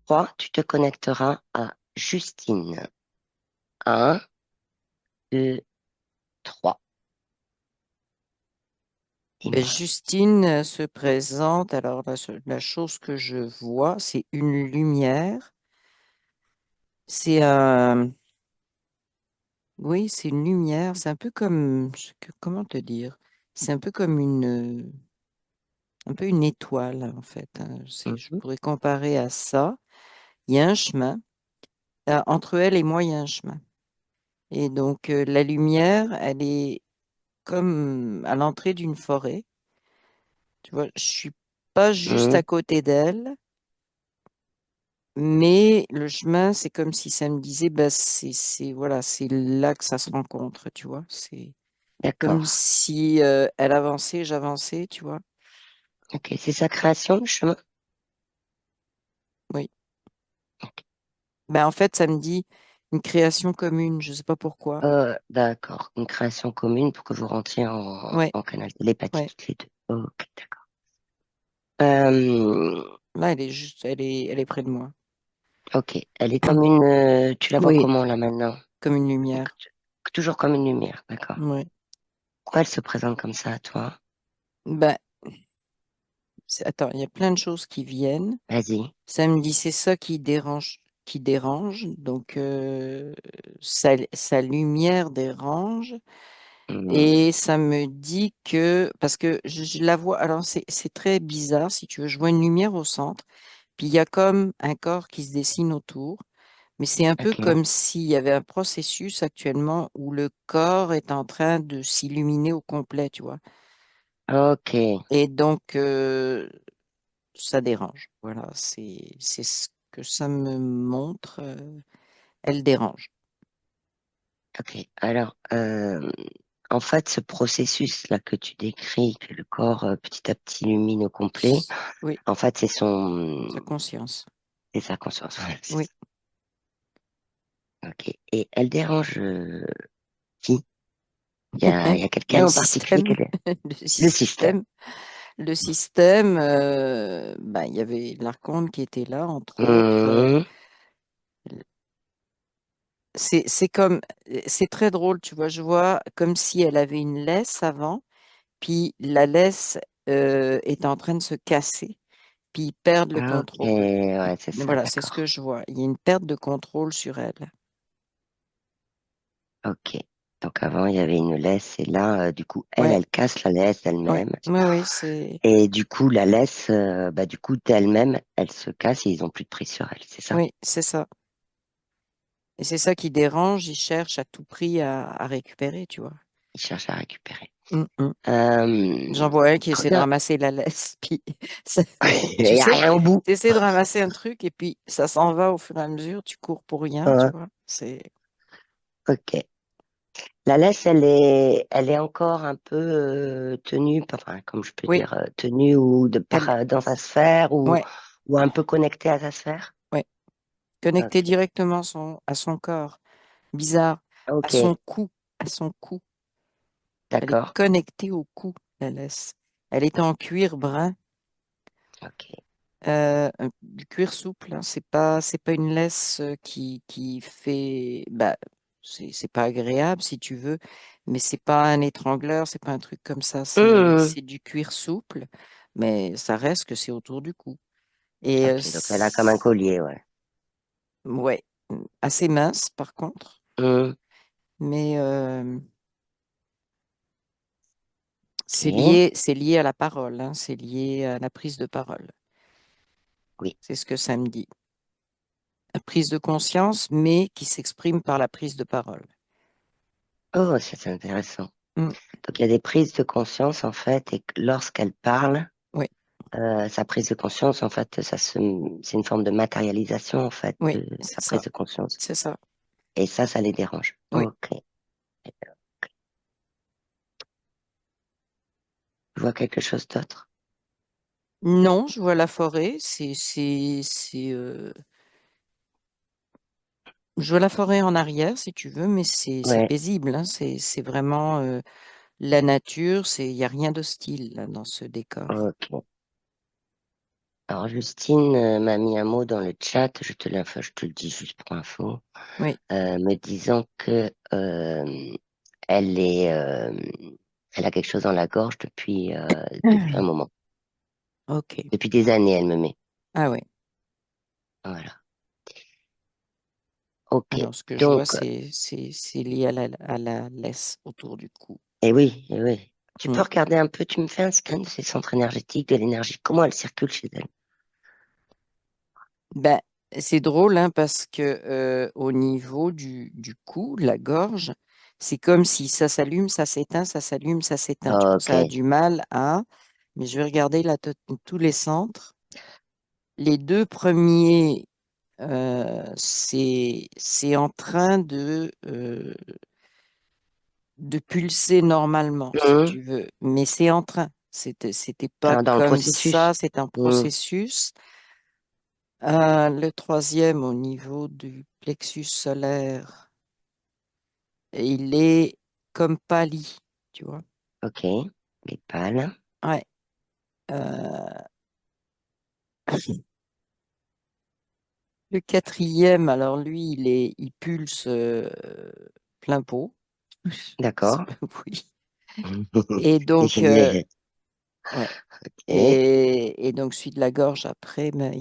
3, tu te connecteras à Justine. Un, 2, 3. Ben, Dis-moi. Justine se présente. Alors, la chose que je vois, c'est une lumière. C'est un, oui, c'est une lumière. C'est un peu comme, comment te dire? C'est un peu comme un peu une étoile, en fait, hein. Je Mhm. pourrais comparer à ça. Il y a un chemin. Entre elle et moi, il y a un chemin. Et donc, la lumière, elle est comme à l'entrée d'une forêt. Tu vois, je suis pas juste à Mhm. côté d'elle. Mais le chemin, c'est comme si ça me disait, bah, voilà, c'est là que ça se rencontre, tu vois. C'est comme D'accord. si elle avançait, j'avançais, tu vois. Ok, c'est sa création, le chemin? Oui. Ben, en fait, ça me dit une création commune, je sais pas pourquoi. D'accord. Une création commune pour que vous rentriez Ouais, en canal télépathie ouais. toutes les deux. Ok, d'accord. Euh, Là, elle est près de moi. ok. Elle est comme tu la vois Oui, comment là maintenant? comme une lumière. Toujours comme une lumière, d'accord. Ouais. Pourquoi elle se présente comme ça à toi? Ben, attends, il y a plein de choses qui viennent. Vas-y. Ça me dit, c'est ça qui dérange, qui dérange. Donc, sa lumière dérange. Mhm. Et ça me dit que, parce que je la vois, alors c'est très bizarre, si tu veux, je vois une lumière au centre, puis il y a comme un corps qui se dessine autour, mais c'est un peu Ok. comme s'il y avait un processus actuellement où le corps est en train de s'illuminer au complet, tu vois. Ok. Et donc, ça dérange. Voilà, c'est ce que ça me montre, elle dérange. Ok. Alors, en fait, ce processus-là que tu décris, que le corps petit à petit illumine au complet, Oui, en fait, sa conscience. c'est sa conscience. Voilà, c'est Oui. ça. Ok. Et elle dérange qui? Il y a Ben, quelqu'un en particulier le le système. système. Le système, ben, il y avait l'Arconte qui était là, entre autres. Mhm. C'est comme, c'est très drôle, tu vois. Je vois comme si elle avait une laisse avant, puis la laisse est en train de se casser, puis ils perdent le Ok, contrôle. ouais, c'est ça, Voilà, c'est ce que d'accord. je vois. Il y a une perte de contrôle sur elle. Ok. Donc avant, il y avait une laisse et là, du coup, Ouais, elle casse la laisse ouais, elle-même. ouais, oui, c'est, Et du coup, la laisse, bah, du coup, d'elle-même, elle se casse et ils ont plus de prise sur elle, c'est ça? oui, c'est ça. Et c'est ça qui dérange. Ils cherchent à tout prix à récupérer, tu vois. Ils cherchent à récupérer. Mm, mm. J'en Euh, vois un qui essaie de Regarde, ramasser la laisse, puis ça- il tu n'y a sais, rien au bout. tu essaies de ramasser un truc et puis ça s'en va au fur et à mesure, tu cours pour rien, tu Hein, vois. C'est ok. La laisse, elle est encore un peu tenue, enfin, comme je peux oui, dire, tenue ou elle, dans sa sphère ouais, ou un peu connectée à sa sphère. ouais, connecté Ok, directement à son corps, bizarre, à ok, son cou, à son cou. Elle est d'accord. connectée au cou, la laisse. Elle est en cuir brun, Ok. du cuir souple, hein. C'est pas une laisse qui fait, bah, c'est pas agréable si tu veux, mais c'est pas un étrangleur, c'est pas un truc comme ça. Hmm, C'est du cuir souple, mais ça reste que c'est autour du cou. Et ok, donc elle a comme un collier, ouais. ouais, assez mince par contre, Hmm, mais ok, c'est lié à la parole, hein, c'est lié à la prise de parole. oui. C'est ce que ça me dit. La prise de conscience, mais qui s'exprime par la prise de parole. Oh, ça, c'est intéressant. Mm, Donc il y a des prises de conscience, en fait, et que lorsqu'elle parle, oui, sa prise de conscience, en fait, c'est une forme de matérialisation, en fait, oui, de c'est sa ça, prise de conscience. c'est ça. Et ça les dérange. Oui. Ok. Je vois quelque chose d'autre. Non, je vois la forêt. Je vois la forêt en arrière, si tu veux, mais c'est Ouais, paisible, hein. C'est vraiment la nature. Il y a rien d'hostile là, dans ce décor. ok. Alors, Justine m'a mis un mot dans le chat, enfin, je te le dis juste pour info, Oui. me disant que elle est, elle a quelque chose dans la gorge depuis un moment. Ok. Depuis des années, elle me met. Ah oui. Voilà. Ok. Alors, ce que je vois, Donc, c'est lié à la laisse autour du cou. eh oui. Tu peux Mm. regarder un peu, tu me fais un scan de ses centres énergétiques, de l'énergie, comment elle circule chez elle. Ben, c'est drôle, hein, parce que au niveau du cou, la gorge, c'est comme si ça s'allume, ça s'éteint, ça s'allume, ça s'éteint. Tu vois, Ok. ça a du mal à. Mais je vais regarder là tous les centres. Les deux premiers, c'est en train de pulser normalement, si Mhm. tu veux. Mais c'est en train. C'était pas Alors, dans le comme ça, processus. c'est un Mhm. processus. Le troisième, au niveau du plexus solaire, il est comme pâli, tu vois. Ok. Les pales. Ouais. Euh, le quatrième, alors lui, il pulse plein pot. D'accord. Oui. Et donc, Génial. ouais. Ok. Et donc, celui de la gorge, après, ben,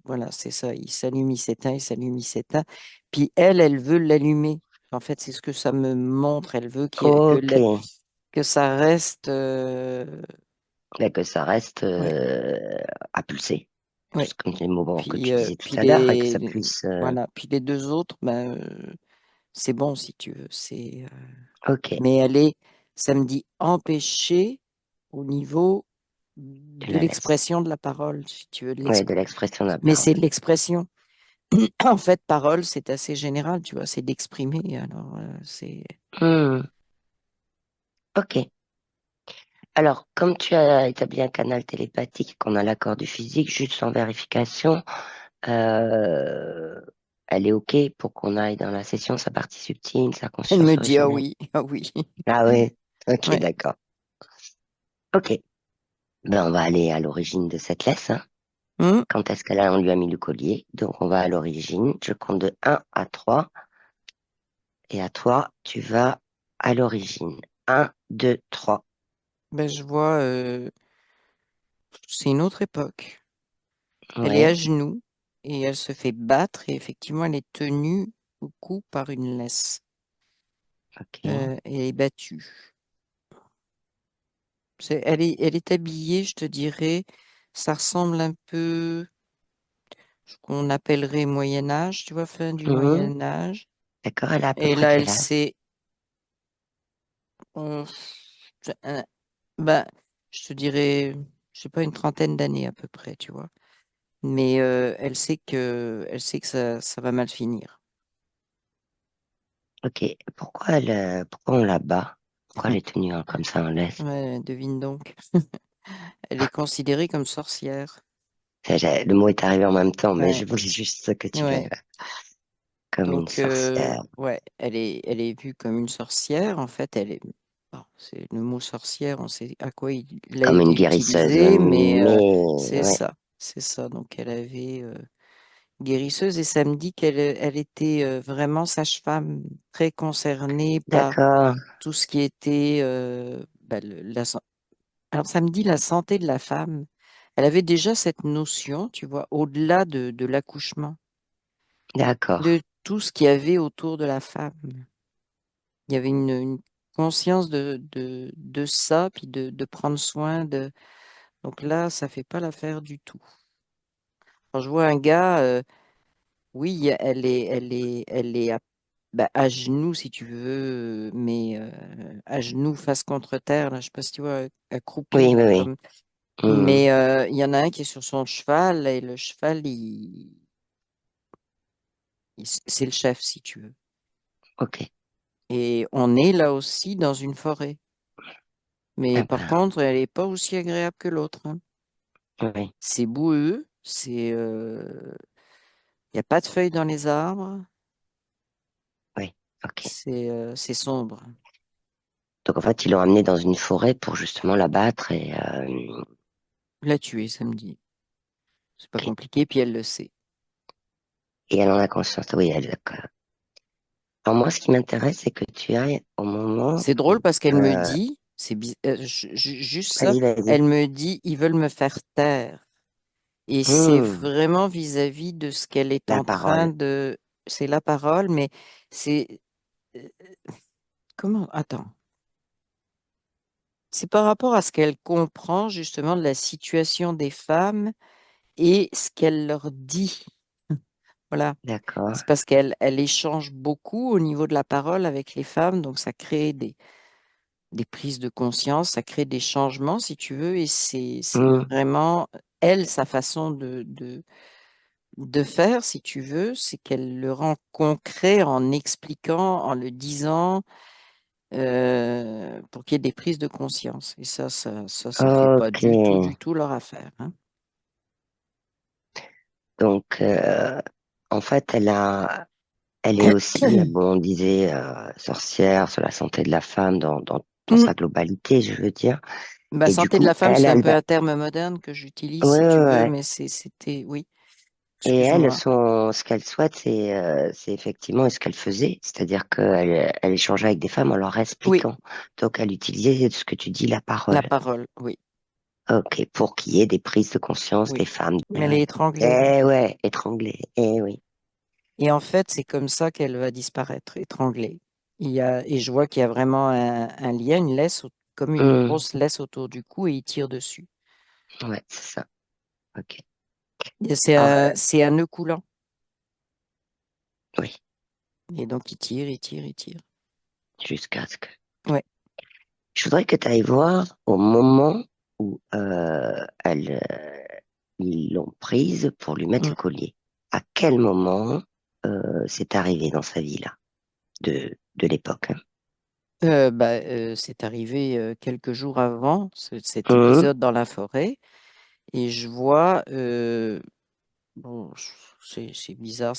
voilà, c'est ça. Il s'allume, il s'éteint, il s'allume, il s'éteint. Puis elle veut l'allumer. En fait, c'est ce que ça me montre. Elle veut Ok. que ça reste. Mais que ça reste Ouais, à pulser. ouais. Juste comme les mots que Puis, tu disais tout puis à l'heure, et que ça puisse. voilà. Puis les deux autres, ben, c'est bon si tu veux. Ok. Mais elle est, ça me dit empêchée au niveau Tu de la laisses. l'expression de la parole, si tu veux. Ouais, de l'expression de la Mais parole. c'est de l'expression. En fait, parole, c'est assez général, tu vois, c'est d'exprimer. Alors, c'est. Hmm. Ok. Alors, comme tu as établi un canal télépathique, qu'on a l'accord du physique, juste sans vérification, euh, elle est ok pour qu'on aille dans la session, sa partie subtile, sa Elle conscience me dit, ah originelle. oui, ah oui. Ah ouais. Ok, Ouais. d'accord. Ok. Ben, on va aller à l'origine de cette laisse, hein. Hum, Quand est-ce on lui a mis le collier? Donc, on va à l'origine. Je compte de 1 à 3. Et à toi, tu vas à l'origine. Un, 2, 3. ben, je vois, c'est une autre époque. Elle est à Ouais, genoux et elle se fait battre et effectivement, elle est tenue au cou par une laisse. ok. Elle est battue. Elle est habillée, je te dirais, ça ressemble un peu ce qu'on appellerait Moyen Âge, tu vois, fin du Mhm. Moyen Âge. D'accord, elle a à peu Et près là, quel elle âge? s'est, euh, euh, ben, je te dirais, je sais pas, une trentaine d'années à peu près, tu vois. Mais elle sait que ça va mal finir. Ok. Pourquoi on la bat? Pourquoi elle est tenue hein, comme ça en laisse? Ouais, devine donc. Elle est considérée comme sorcière. Le mot est arrivé en même temps, mais je Ouais, voulais juste que tu ouais. l'aies comme une Donc, sorcière, ouais, elle est vue comme une sorcière. En fait, elle est. Bon, c'est le mot sorcière, on sait à quoi il a comme une été guérisseuse, utilisé, mais mais c'est ouais. ça, c'est ça. Donc, elle avait guérisseuse et ça me dit elle était vraiment sage-femme, très concernée par D'accord, tout ce qui était bah, alors ça me dit la santé de la femme. Elle avait déjà cette notion, tu vois, au-delà de l'accouchement, de d'accord. tout ce qu'il y avait autour de la femme. Il y avait une conscience de ça, puis de prendre soin de. Donc là, ça fait pas l'affaire du tout. Quand je vois un gars, oui, elle est bah, à genoux si tu veux, mais à genoux face contre terre. Là, je sais pas si tu vois, accroupi Oui, oui, là, oui. comme. Hmm. Mais il y en a un qui est sur son cheval et le cheval, c'est le chef si tu veux. Ok. Et on est là aussi dans une forêt. Mais Ah par ben, contre, elle n'est pas aussi agréable que l'autre, hein. oui, C'est boueux, il n'y a pas de feuilles dans les arbres, oui. Ok. c'est sombre. Donc en fait, ils l'ont amenée dans une forêt pour justement la battre et La tuer samedi. C'est pas Ok. compliqué, puis elle le sait. Et elle en a conscience. Oui, elle, d'accord. Alors moi, ce qui m'intéresse, c'est que tu ailles au moment C'est drôle où... parce qu'elle me dit, juste ça, Vas-y, vas-y. elle me dit, ils veulent me faire taire. Et c'est Hmm, vraiment vis-à-vis de ce qu'elle est la en train parole. de... C'est la parole, mais c'est... euh, Comment? Attends. C'est par rapport à ce qu'elle comprend justement de la situation des femmes et ce qu'elle leur dit. Voilà. D'accord. C'est parce qu'elle échange beaucoup au niveau de la parole avec les femmes, donc ça crée des prises de conscience, ça crée des changements, si tu veux, et c'est Hmm, vraiment, elle, sa façon de faire, si tu veux, c'est qu'elle le rend concret en expliquant, en le disant, pour qu'il y ait des prises de conscience. Et ça fait pas ok. du tout leur affaire, hein. Donc, en fait, elle est aussi, bon, on disait, sorcière sur la santé de la femme dans Mm. sa globalité, je veux dire. Bah, Et du santé de coup, la femme, c'est un peu un terme moderne que j'utilise, ouais, si tu ouais, veux, ouais. mais c'était, oui, Et elle, excuse-moi. ce qu'elle souhaite, c'est effectivement ce qu'elle faisait, c'est-à-dire elle échangeait avec des femmes en leur Oui, expliquant. Donc, elle utilisait ce que tu dis, la la parole. parole, oui, Ok, pour qu'il y ait des prises de conscience des oui. femmes. Mais elle est étranglée. Eh ouais, étranglée. Eh oui. Et en fait, c'est comme ça qu'elle va disparaître, étranglée. Et je vois qu'il y a vraiment un lien, une laisse, comme une Hmm, grosse laisse autour du cou et il tire dessus. ouais, c'est ça. Ok. Et Alors, c'est un nœud coulant. oui, Et donc, il tire, il tire, il tire. jusqu'à ce que. Ouais. Je voudrais que tu ailles voir au moment où ils l'ont prise pour lui mettre Mm. le collier. À quel moment c'est arrivé dans sa vie là, de l'époque, hein. C'est arrivé quelques jours avant cet Hum, épisode dans la forêt. Et je vois, bon, c'est bizarre,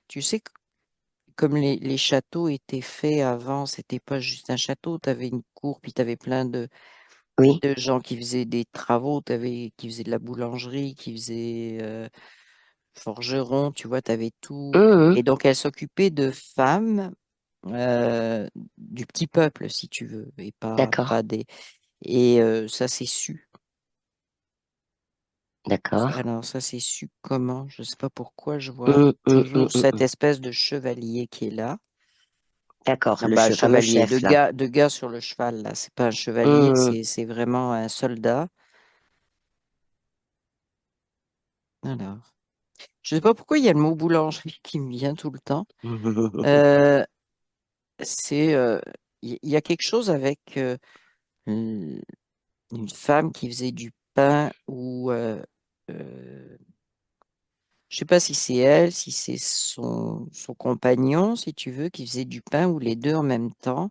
tu sais, comme les châteaux étaient faits avant, c'était pas juste un château, tu avais une cour, puis tu avais plein oui. de gens qui faisaient des travaux, qui faisaient de la boulangerie, qui faisaient forgeron, tu vois, tu avais tout. Hum, Et donc, elle s'occupait de femmes du petit peuple, si tu veux, et d'accord, pas des. Et ça s'est su. d'accord. Alors, ça s'est su comment? Je sais pas pourquoi je vois toujours cette Hum. espèce de chevalier qui est là. D'accord, Ah bah, fameux chevalier, chef là. de gars sur le cheval, là. C'est pas un chevalier, Hum. c'est vraiment un soldat. Alors, je sais pas pourquoi il y a le mot boulangerie qui me vient tout le temps. Euh, c'est, il y a quelque chose avec une femme qui faisait du pain ou je sais pas si c'est elle, si c'est son compagnon, si tu veux, qui faisait du pain ou les deux en même temps.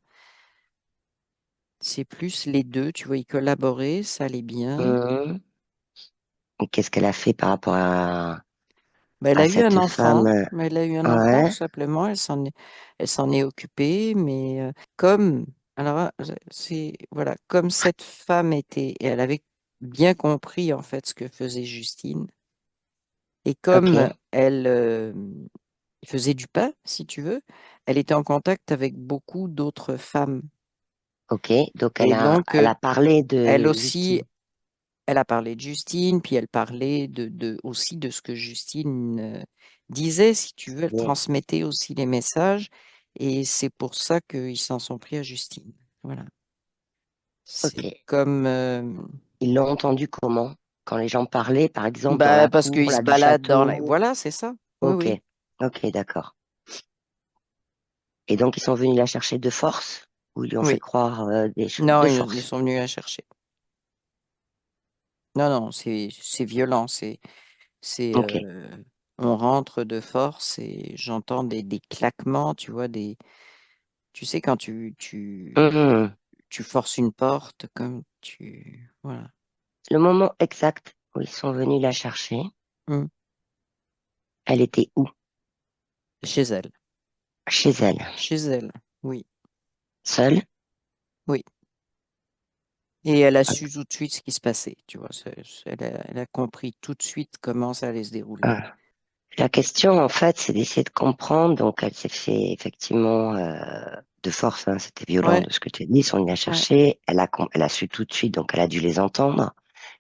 C'est plus les deux, tu vois, ils collaboraient, ça allait bien. Hum. Et qu'est-ce qu'elle a fait par rapport Ben, elle à a eu un cette femme? enfant, mais elle a eu un enfant tout Ouais, simplement, elle s'en est occupée, mais comme, alors voilà, comme cette femme était, et elle avait bien compris en fait ce que faisait Justine, et comme ok, elle faisait du pain, si tu veux, elle était en contact avec beaucoup d'autres femmes. ok. Donc Et donc, elle a parlé elle de aussi, Justine. elle a parlé de Justine, puis elle parlait aussi de ce que Justine disait, si tu veux, elle Bien. transmettait aussi les messages, et c'est pour ça qu'ils s'en sont pris à Justine. Voilà. Ok. C'est comme, Ils l'ont entendu comment? Quand les gens parlaient, par exemple, dans bah, la parce cour qu'ils se là du baladent château. Voilà, c'est ça. Oui, Ok, oui. ok, d'accord. Et donc ils sont venus la chercher de force ou ils lui ont fait Oui. croire des choses Non, de ils force? sont venus la chercher. Non, non, c'est violent. C'est, Ok. on rentre de force et j'entends des claquements, tu vois, tu sais, quand Mhm. tu forces une porte, voilà. Le moment exact où ils sont venus la chercher, Mm. elle était où? Chez elle. Chez elle. Chez elle. Oui, Seule? oui. Et elle a su tout de suite ce qui se passait, tu vois. Elle a compris tout de suite comment ça allait se dérouler. Ah. La question, en fait, c'est d'essayer de comprendre. Donc, elle s'est fait effectivement de force, hein, c'était violent Ouais, de ce que tu as dit. On l'a ouais. cherché, elle a su tout de suite, donc elle a dû les entendre.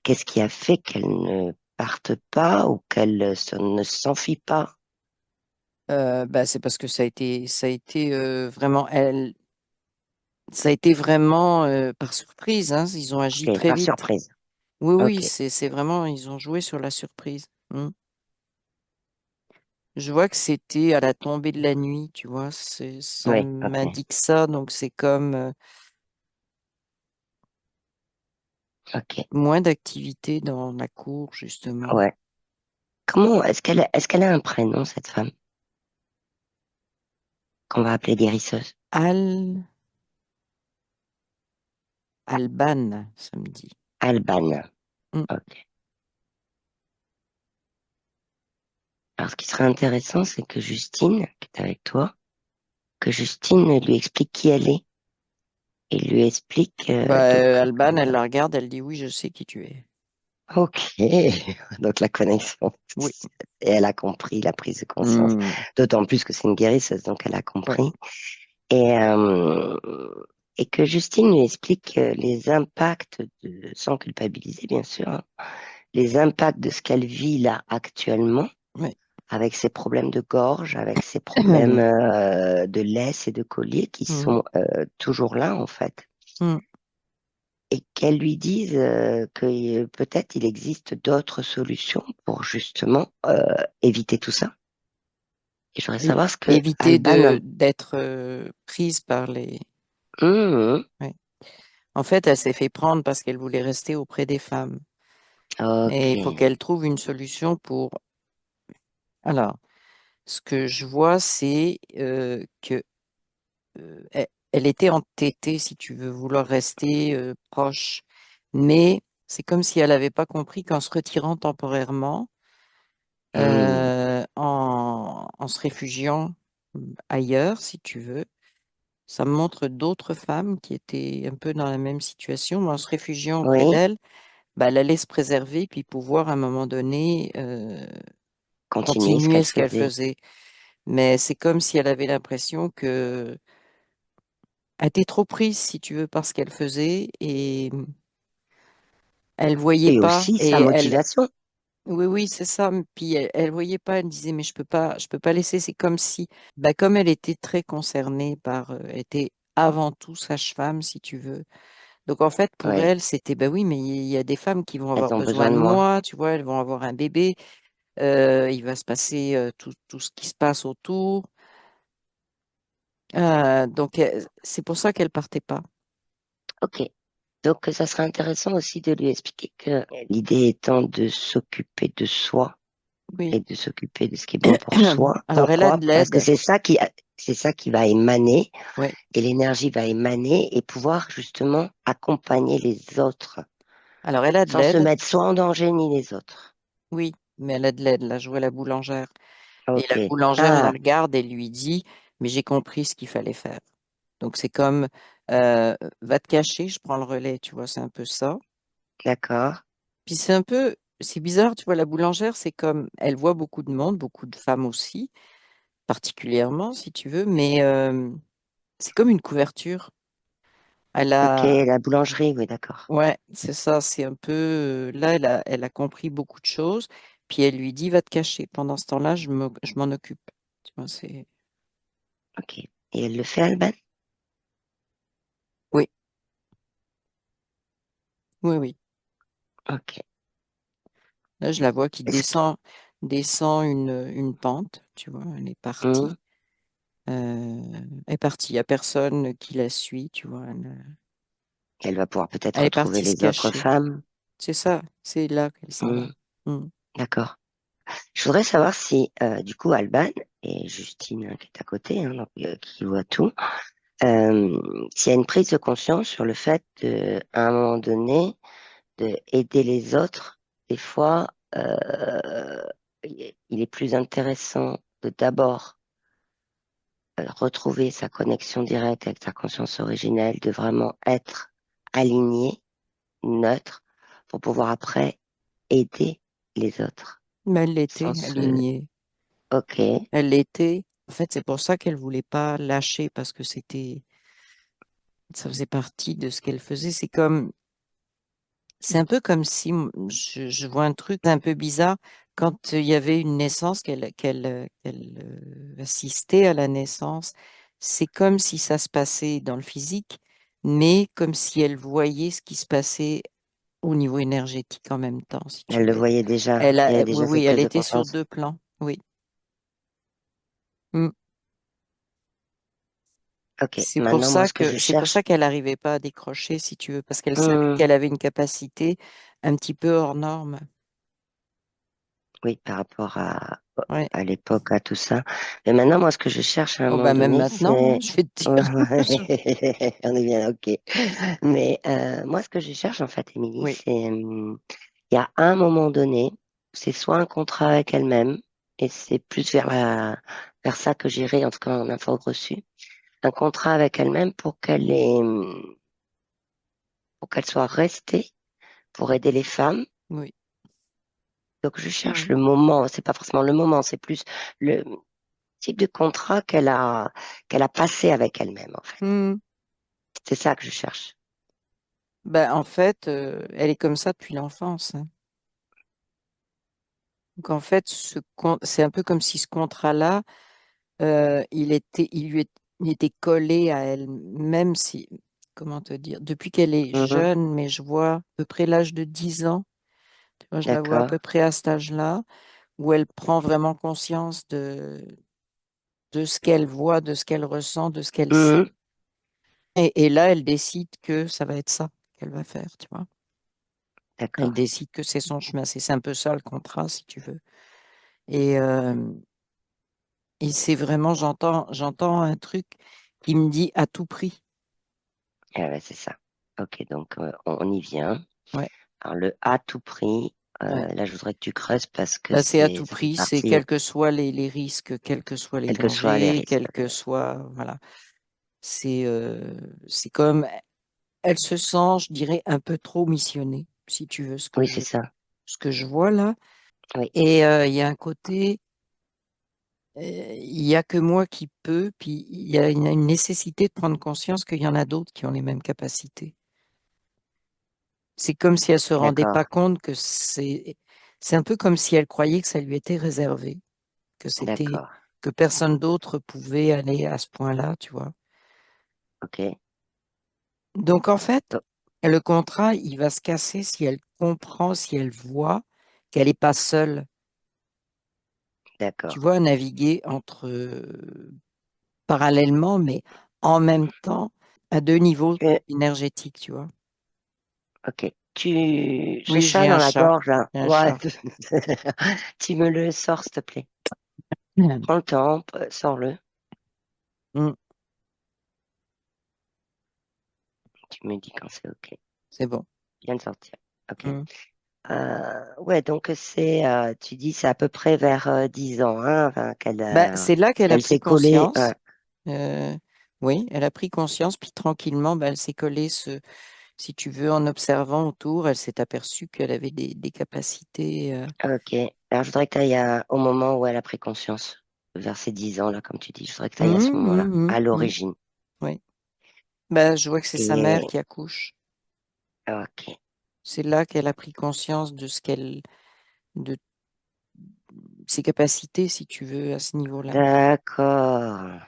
Qu'est-ce qui a fait qu'elle ne parte pas ou ne s'enfuit pas? Bah, c'est parce que ça a été vraiment ça a été vraiment par surprise, hein. Ils ont agi Ok, très par vite. surprise. Oui, oui, Ok, c'est vraiment, ils ont joué sur la surprise. Mm. Je vois que c'était à la tombée de la nuit, tu vois. Ça oui, ok, m'indique ça, donc c'est comme ok, moins d'activité dans la cour, justement. ouais. Est-ce qu'elle a un prénom, cette femme, qu'on va appeler guérisseuse? Al Alban, ça me dit. Alban. Mm. Ok. Alors, ce qui serait intéressant, c'est que Justine, qui est avec toi, que Justine lui explique qui elle est et lui explique Bah, que Alban, elle la regarde, elle dit oui, je sais qui tu es. ok, donc la connexion, Oui. et elle a compris la prise de conscience, Mm. d'autant plus que c'est une guérisseuse, donc elle a Ouais. compris et et que Justine lui explique les impacts sans culpabiliser bien sûr, hein, les impacts de ce qu'elle vit là actuellement Ouais. avec ses problèmes de gorge, avec ses problèmes de laisse et de collier qui Mm. sont toujours là en fait. Mm. Et qu'elle lui dise que peut-être il existe d'autres solutions pour justement éviter tout ça. Et je voudrais É- savoir ce que Éviter de Alban... d'être prise par les. Hum, Ouais. En fait, elle s'est fait prendre parce qu'elle voulait rester auprès des femmes. Et il faut ok. qu'elle trouve une solution pour. Alors, ce que je vois, c'est que elle était entêtée, si tu veux, vouloir rester proche. Mais c'est comme si elle n'avait pas compris qu'en se retirant temporairement, Hum, en se réfugiant ailleurs, si tu veux, ça me montre d'autres femmes qui étaient un peu dans la même situation, mais en se réfugiant auprès oui, d'elle, bah, elle allait se préserver puis pouvoir à un moment donné continuer ce continuer qu'elle ce qu'elle faisait. faisait. Mais c'est comme si elle avait l'impression que elle était trop prise, si tu veux, par ce qu'elle faisait et elle voyait Et pas. aussi sa Et elle, motivation. oui, oui, c'est ça. Puis elle voyait pas. Elle disait, mais je peux pas laisser. C'est comme si, bah, comme elle était très concernée par, elle était avant tout sage-femme, si tu veux. Donc en fait, pour Oui, elle, c'était, bah oui, mais il y a des femmes qui vont avoir elles ont besoin besoin de de moi. moi, tu vois, elles vont avoir un bébé, il va se passer tout ce qui se passe autour. Donc c'est pour ça qu'elle partait pas. Ok. Donc ça serait intéressant aussi de lui expliquer que l'idée étant de s'occuper de soi Oui. et de s'occuper de ce qui est bon pour soi. Alors elle a Pourquoi? de Parce que l'aide. c'est ça qui va émaner Ouais. et l'énergie va émaner et pouvoir justement accompagner les autres Alors elle a de sans se l'aide. mettre soit en danger ni les autres. Oui, mais elle a de l'aide. Là, je vois la boulangère. Et Ok. la boulangère la Ah, regarde et lui dit, mais j'ai compris ce qu'il fallait faire. Donc c'est comme, va te cacher, je prends le relais, tu vois, c'est un peu ça. d'accord. Puis c'est bizarre, tu vois, la boulangère, c'est comme, elle voit beaucoup de monde, beaucoup de femmes aussi, particulièrement, si tu veux, mais c'est comme une couverture. Elle Ok, a, la boulangerie, oui, d'accord. ouais, c'est ça, c'est un peu, là, elle a compris beaucoup de choses, puis elle lui dit, va te cacher. Pendant ce temps-là, je m'en occupe. Tu vois, c'est, Ok. Et elle le fait, Alban? oui, oui, oui. Ok. Là, je la vois qui Et ce qui- descend une pente, tu vois, elle est Hmm. partie. Elle est partie, il n'y a personne qui la suit, tu vois. Elle va pouvoir peut-être Elle est retrouver partie se les autres cacher. femmes. C'est ça, c'est là qu'elle s'en va. Hmm. Mm. D'accord. Je voudrais savoir si, du coup, Alban et Justine, qui est à côté, hein, donc, qui voit tout, s'il y a une prise de conscience sur le fait de, à un moment donné, de aider les autres, des fois, il est plus intéressant de d'abord retrouver sa connexion directe avec sa conscience originelle, de vraiment être aligné neutre, pour pouvoir après aider les autres. Mais elle Sans l'était, elle se... y niait. Ok, Elle l'était. En fait, c'est pour ça qu'elle voulait pas lâcher parce que ça faisait partie de ce qu'elle faisait. C'est un peu comme si je vois un truc un peu bizarre quand il y avait une naissance, qu'elle assistait à la naissance. C'est comme si ça se passait dans le physique, mais comme si elle voyait ce qui se passait au niveau énergétique en même temps, si tu elle le veux. voyait déjà. Il y avait Oui, déjà oui, cette elle prise de était sur conscience. deux plans. Oui. Mm. Ok, maintenant, moi, ce que je C'est pour ça cherche, qu'elle n'arrivait pas à décrocher, si tu veux, parce qu'elle savait hmm, qu'elle avait une capacité un petit peu hors norme. oui, par rapport Ouais. à l'époque, à tout ça. Mais maintenant, moi, ce que je cherche à un Oh, moment bah, même donné, maintenant, hein, c'est... je vais te dire. On est bien, ok. Mais moi, ce que je cherche, en fait, Émilie, Oui, c'est... il y a un moment donné, c'est soit un contrat avec elle-même, et c'est plus vers ça que j'irai, en tout cas en info reçue, un contrat avec elle-même pour qu'elle soit restée, pour aider les femmes. oui. Donc, je cherche Mm. le moment, c'est pas forcément le moment, c'est plus le type de contrat qu'elle a passé avec elle-même, en fait. Mm. C'est ça que je cherche. Ben, en fait, elle est comme ça depuis l'enfance, hein. Donc, en fait, c'est un peu comme si ce contrat-là, il était collé à elle, même si, comment te dire, depuis qu'elle est Mhm. jeune, mais je vois à peu près l'âge de 10 ans, tu vois, je la vois à D'accord. peu près à cet âge-là, où elle prend vraiment conscience de ce qu'elle voit, de ce qu'elle ressent, de ce qu'elle sait. Mhm. Et là, elle décide que ça va être ça qu'elle va faire, tu vois. Elle D'accord. décide que c'est son chemin. C'est un peu ça le contrat, si tu veux. Et, euh, et c'est vraiment, j'entends un truc qui me dit à tout prix. Ah ouais, c'est ça. Ok, donc on y vient. Ouais, Alors le à tout prix, ouais. là je voudrais que tu creuses parce que Bah, c'est à tout ça fait prix, c'est partie, quels que soient les risques, quels que soient les quels que soient les dangers, risques. quels que soient, voilà. C'est comme, elle se sent, je dirais, un peu trop missionnée, si tu veux, Oui, c'est ça. ce que je vois là. Oui, Et il y a un côté, il y a que moi qui peux, puis il y a une nécessité de prendre conscience qu'il y en a d'autres qui ont les mêmes capacités. C'est comme si elle se rendait d'accord, pas compte que c'est un peu comme si elle croyait que ça lui était réservé, d'accord. que personne d'autre pouvait aller à ce point-là, tu vois. Ok. Donc en fait, Oh, le contrat, il va se casser si elle comprend, si elle voit qu'elle n'est pas seule, tu d'accord. vois, à naviguer parallèlement, mais en même temps, à deux niveaux Tu- énergétiques, tu vois. ok. Ce Oui, chat j'ai dans un la chat. gorge, là. J'ai un Ouais. chat. Tu me le sors, s'il te plaît. Mm. Prends le temps, sors-le. Mm. Tu me dis quand c'est ok. C'est bon. Viens de sortir. Ok. Mm. Ouais, donc tu dis c'est à peu près vers 10 ans, hein, enfin, Ben, c'est là qu'elle a elle pris s'est collée. conscience. Oui, elle a pris conscience, puis tranquillement, ben, elle s'est collée, si tu veux, en observant autour, elle s'est aperçue qu'elle avait des capacités. Ok. Alors, je voudrais que tu ailles au moment où elle a pris conscience, vers ses 10 ans, là, comme tu dis. Je voudrais que tu ailles à ce moment-là, à Oui, l'origine. oui. Ben, je vois que c'est sa mère Et, qui accouche. ok. C'est là qu'elle a pris conscience de ses capacités, si tu veux, à ce niveau-là. D'accord.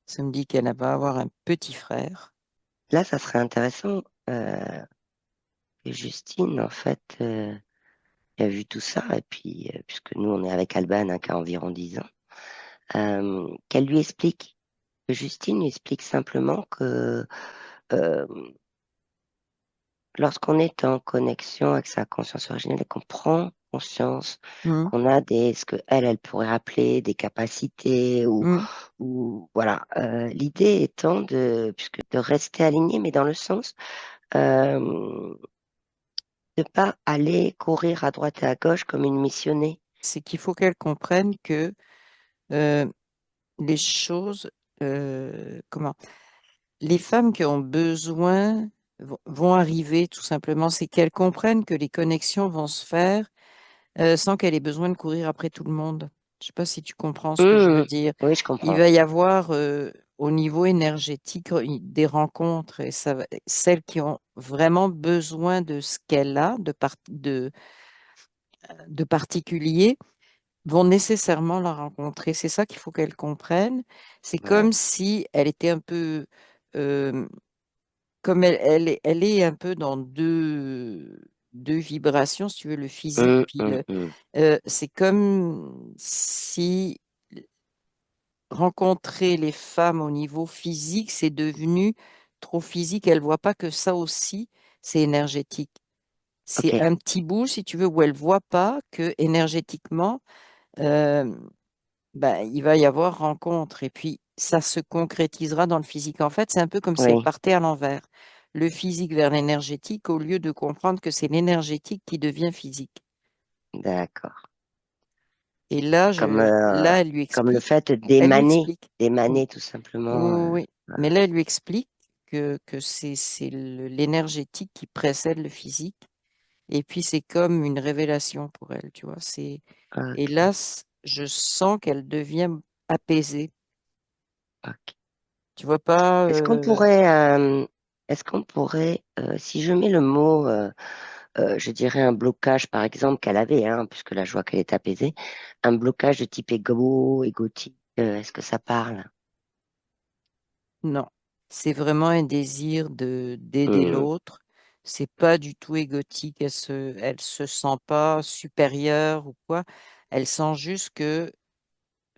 Ça me dit qu'elle va avoir un petit frère. Là, ça serait intéressant que Justine, en fait, qui a vu tout ça, et puis, puisque nous, on est avec Alban, hein, qui a environ 10 ans, qu'elle lui explique, que Justine lui explique simplement que euh, lorsqu'on est en connexion avec sa conscience originelle et qu'on prend conscience Hum, qu'on a ce que elle pourrait appeler des capacités hum. ou voilà. L'idée étant puisque de rester aligné, mais dans le sens euh, de pas aller courir à droite et à gauche comme une missionnée. C'est qu'il faut qu'elle comprenne que euh, les choses, comment, les femmes qui ont besoin. vont arriver tout simplement. C'est qu'elle comprenne que les connexions vont se faire sans qu'elle ait besoin de courir après tout le monde. Je ne sais pas si tu comprends ce que je veux Hum, dire. oui, je Il comprends. va y avoir au niveau énergétique des rencontres et celles qui ont vraiment besoin de ce qu'elle a de particulier vont nécessairement la rencontrer. C'est ça qu'il faut qu'elle comprenne. C'est Ouais. comme si elle était un peu, euh, comme elle est un peu dans deux vibrations, si tu veux, le physique, puis Hum. c'est comme si rencontrer les femmes au niveau physique, c'est devenu trop physique. Elle voit pas que ça aussi, c'est énergétique. C'est Ok, un petit bout, si tu veux, où elle voit pas que énergétiquement, euh, ben, il va y avoir rencontre et puis ça se concrétisera dans le physique. En fait, c'est un peu comme si elle oui, partait à l'envers. Le physique vers l'énergétique au lieu de comprendre que c'est l'énergétique qui devient physique. d'accord. Et là, Comme, là, elle lui comme le explique, fait elle lui d'émaner, explique. Oui, d'émaner tout simplement. oui, oui. Mais Voilà. là, elle lui explique que c'est l'énergétique qui précède le physique. Et puis, c'est comme une révélation pour elle, tu vois. Et Ok, là, je sens qu'elle devient apaisée. ok. Tu vois pas, Est-ce qu'on pourrait, si je mets le mot, je dirais un blocage, par exemple, qu'elle avait, hein, puisque là, je vois qu'elle est apaisée, un blocage de type égotique, est-ce que ça parle? non. C'est vraiment un désir d'aider Hmm, l'autre. C'est pas du tout égotique. Elle se sent pas supérieure ou quoi. Elle sent juste que,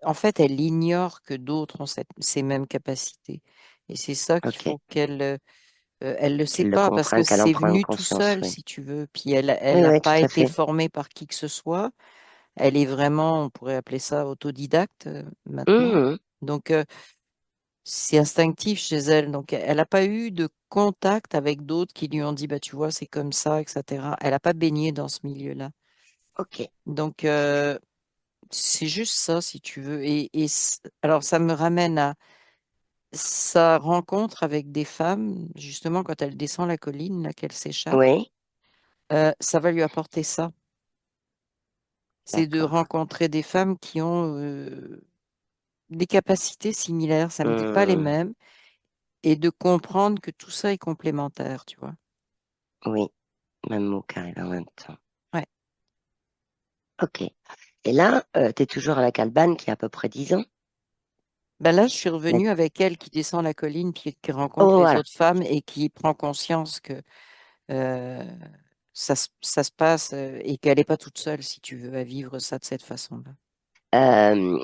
en fait, elle ignore que d'autres ont ces mêmes capacités. Et c'est ça qu'il ok, faut elle le sait qu'elle le pas parce que comprenne, qu'elle en c'est prenne venu tout conscience, seul, oui. si tu veux. Puis Oui, elle n'a oui, pas tout à été fait. formée par qui que ce soit. Elle est vraiment, on pourrait appeler ça autodidacte maintenant. Hmm, Donc, c'est instinctif chez elle. Donc, elle n'a pas eu de contact avec d'autres qui lui ont dit, bah, tu vois, c'est comme ça, etc. Elle n'a pas baigné dans ce milieu-là. ok, Donc, c'est juste ça, si tu veux. Alors, ça me ramène à sa rencontre avec des femmes, justement, quand elle descend la colline, là, qu'elle s'échappe. oui, Ça va lui apporter ça. C'est de d'accord. rencontrer des femmes qui ont des capacités similaires. Ça me dit pas les Hmm, mêmes. Et de comprendre que tout ça est complémentaire, tu vois. oui, même mot qui arrive en même temps. Ouais. Ok. Et là, tu es toujours avec Alban qui a à peu près 10 ans. Ben là, je suis Mais- revenue avec elle qui descend la colline, puis qui rencontre Oh, les voilà. autres femmes et qui prend conscience que euh, ça se passe et qu'elle n'est pas toute seule, si tu veux, à vivre ça de cette façon-là.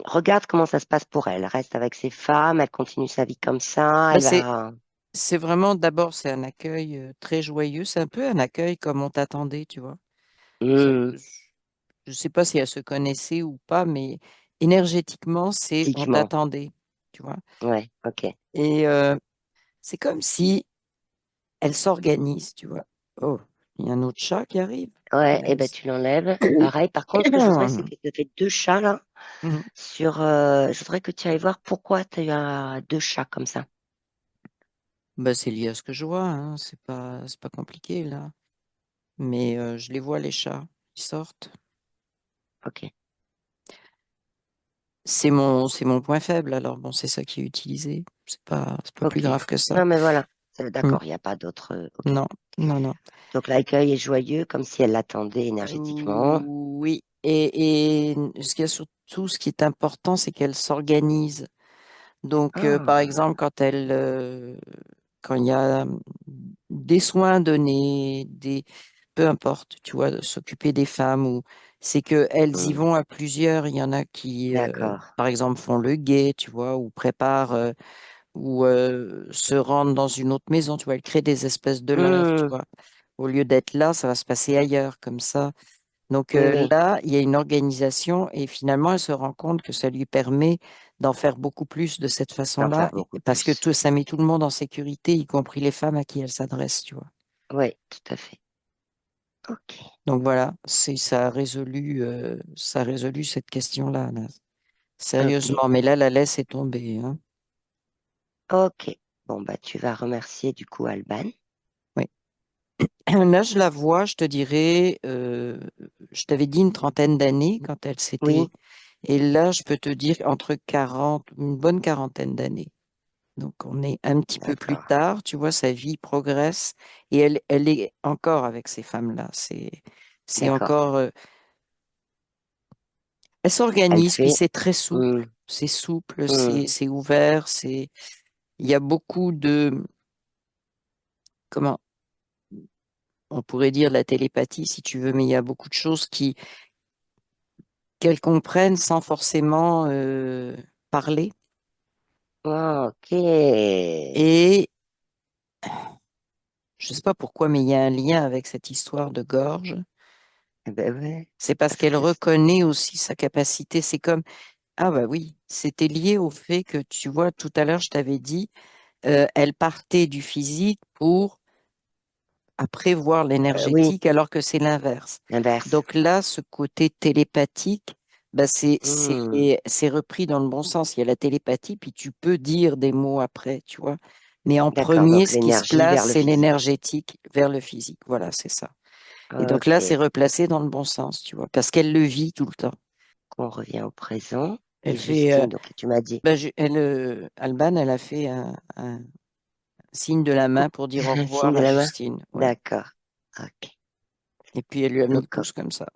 Regarde comment ça se passe pour elle. Elle reste avec ses femmes, elle continue sa vie comme ça, Ben elle va. c'est vraiment, d'abord, c'est un accueil très joyeux. C'est un peu un accueil comme on t'attendait, tu vois. Ça- Hmm, je ne sais pas si elle se connaissait ou pas, mais énergétiquement, c'est on physiquement. t'attendait, tu vois. Ouais, ok. Et c'est comme si elle s'organise, tu vois. Oh, il y a un autre chat qui arrive. Ouais, et ben Punaise. tu l'enlèves. Pareil. Par contre, ce que je voudrais, c'est que tu as fait deux chats là. Mhm. Je voudrais que tu ailles voir pourquoi tu as eu deux chats comme ça. Bah, c'est lié à ce que je vois, hein. C'est pas compliqué là. Mais je les vois, les chats. Ils sortent. Ok, C'est mon point faible. Alors bon, c'est ça qui est utilisé. C'est pas plus ok. grave que ça. Non, mais voilà. Mm. D'accord, il n'y a pas d'autre. Ok. Non, non, non. Donc l'accueil est joyeux, comme si elle l'attendait énergétiquement. Oui. Et ce qu'il y a surtout, ce qui est important, c'est qu'elle s'organise. Donc, par Ah, exemple, quand il y a des soins donnés, peu importe, tu vois, de s'occuper des femmes, ou c'est que elles y hmm, vont à plusieurs. Il y en a qui, d'accord. par exemple, font le guet, tu vois, ou préparent, ou se rendent dans une autre maison, tu vois, elles créent des espèces de leurs, tu Hmm, vois. Au lieu d'être là, ça va se passer ailleurs, comme ça. Donc oui, oui, là, il y a une organisation et finalement, elle se rend compte que ça lui permet d'en faire beaucoup plus de cette d'en façon-là faire beaucoup parce que plus. tout, ça met tout le monde en sécurité, y compris les femmes à qui elle s'adresse, tu vois. Oui, tout à fait. Ok, Donc voilà, ça a résolu cette question-là, là. ok, Sérieusement, mais là, la laisse est tombée, hein. ok. Bon, bah, tu vas remercier du coup Alban. Oui. Là, je la vois, je te dirais, je t'avais dit une trentaine d'années quand elle Oui, s'était. Et là, je peux te dire entre 40, une bonne quarantaine d'années. Donc, on est un petit peu plus d'accord, tard, tu vois, sa vie progresse et elle est encore avec ces femmes-là. C'est d'accord. encore, elle Elle s'organise, puis fait. c'est très Hmm, souple. C'est souple, hmm. c'est ouvert, il y a beaucoup de, comment, on pourrait dire la télépathie si tu veux, mais il y a beaucoup de choses qu'elles comprennent sans forcément parler. Ah, ok. Et je ne sais pas pourquoi, mais il y a un lien avec cette histoire de gorge. Eh ben ouais, C'est parce parce qu'elle que reconnaît aussi sa capacité. C'est comme, ah bah oui, c'était lié au fait que, tu vois, tout à l'heure, je t'avais dit, elle partait du physique pour après voir oui, l'énergétique, alors que c'est l'inverse. l'inverse. Donc là, ce côté télépathique, bah Hmm. c'est repris dans le bon sens. Il y a la télépathie, puis tu peux dire des mots après, tu vois. Mais en D'accord, premier, donc ce qui se l'énergie place, vers le c'est physique. l'énergétique vers le physique. Voilà, c'est ça. Et donc là, c'est Ok, replacé dans le bon sens, tu vois, parce qu'elle le vit tout le temps. on revient au présent. Elle Et fait, Justine, donc tu m'as dit, Alban, elle a fait un signe de la main pour dire au signe revoir de à la main. Justine. Ouais. D'accord. Ok. Et puis elle lui a mis le Donc, pouce comme ça.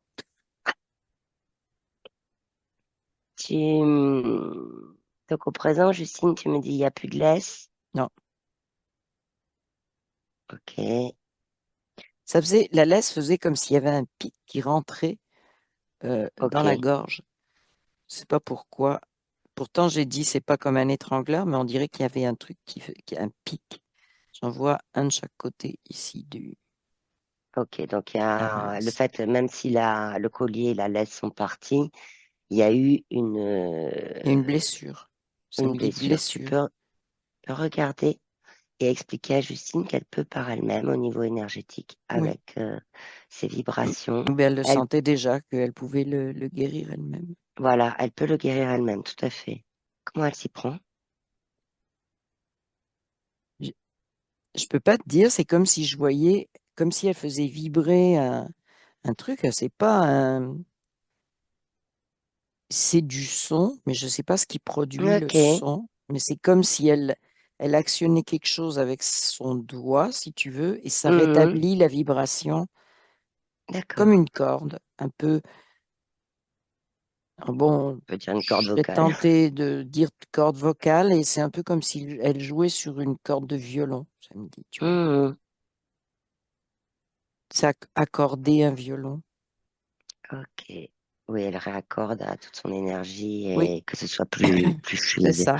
donc au présent, Justine, tu me dis, il n'y a plus de laisse. Non. Ok, La laisse faisait comme s'il y avait un pic qui rentrait dans la ok. gorge. Je sais pas pourquoi. Pourtant, j'ai dit, c'est pas comme un étrangleur, mais on dirait qu'il y avait un truc qui a un pic. J'en vois un de chaque côté ici Ok, donc il y du a le larynx. fait, même si le collier et la laisse sont partis, il y a eu Il y a une blessure. Ça une me dit blessure. Tu blessure. peux regarder et expliquer à Justine qu'elle peut par elle-même, au niveau énergétique, Oui. avec ses vibrations, Ou bien elle le elle, sentait déjà qu'elle pouvait le guérir elle-même. voilà, elle peut le guérir elle-même, tout à fait. Comment elle s'y prend? Je, je peux pas te dire, c'est comme si je voyais, comme si elle faisait vibrer un truc. C'est pas un, c'est du son, mais je sais pas ce qui produit le Ok. son. Mais c'est comme si elle actionnait quelque chose avec son doigt, si tu veux, et ça Mhm. rétablit la vibration comme D'accord. une corde, un peu. Alors bon, On peut dire une corde je serais vocale. tentée de dire corde vocale, et c'est un peu comme si elle jouait sur une corde de violon, ça me dit, tu vois. Mhm. C'est accorder un violon. Ok. Oui, elle raccorde à toute son énergie Oui, et que ce soit plus c'est fluide. ça.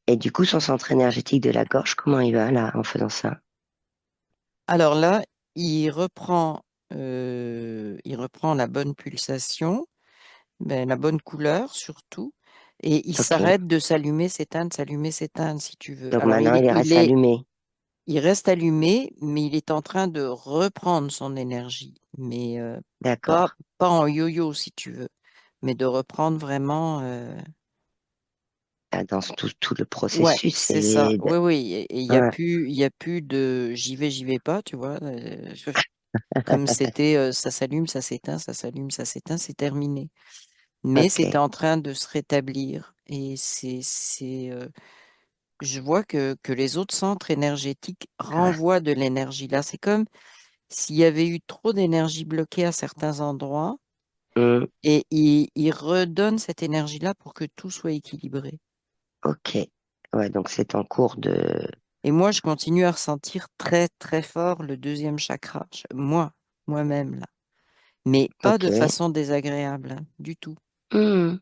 Et du coup, son centre énergétique de la gorge, comment il va là en faisant ça? Alors là, il reprend la bonne pulsation, ben, la bonne couleur surtout, et il Ok. s'arrête de s'allumer, s'éteindre, si tu veux. Donc Alors maintenant, il reste allumé. il reste allumé, mais il est en train de reprendre son énergie, mais pas, D'accord. pas en yo-yo, si tu veux, mais de reprendre vraiment. Ah, dans tout le Ouais, processus. c'est ça. Oui, oui. Et Ouais, il y a plus de j'y vais pas, tu vois. Comme c'était ça s'allume, ça s'éteint, ça s'allume, ça s'éteint, c'est terminé. Mais c'était ok. en train de se rétablir. Et je vois que les autres centres énergétiques Ouais. renvoient de l'énergie. Là, c'est comme s'il y avait eu trop d'énergie bloquée à certains endroits Hmm, et il redonne cette énergie-là pour que tout soit équilibré. ok. Ouais, donc c'est en cours de. Et moi, je continue à ressentir très, très fort le deuxième chakra. Moi-même, là. Mais pas Ok. de façon désagréable, hein, du tout. Hmm,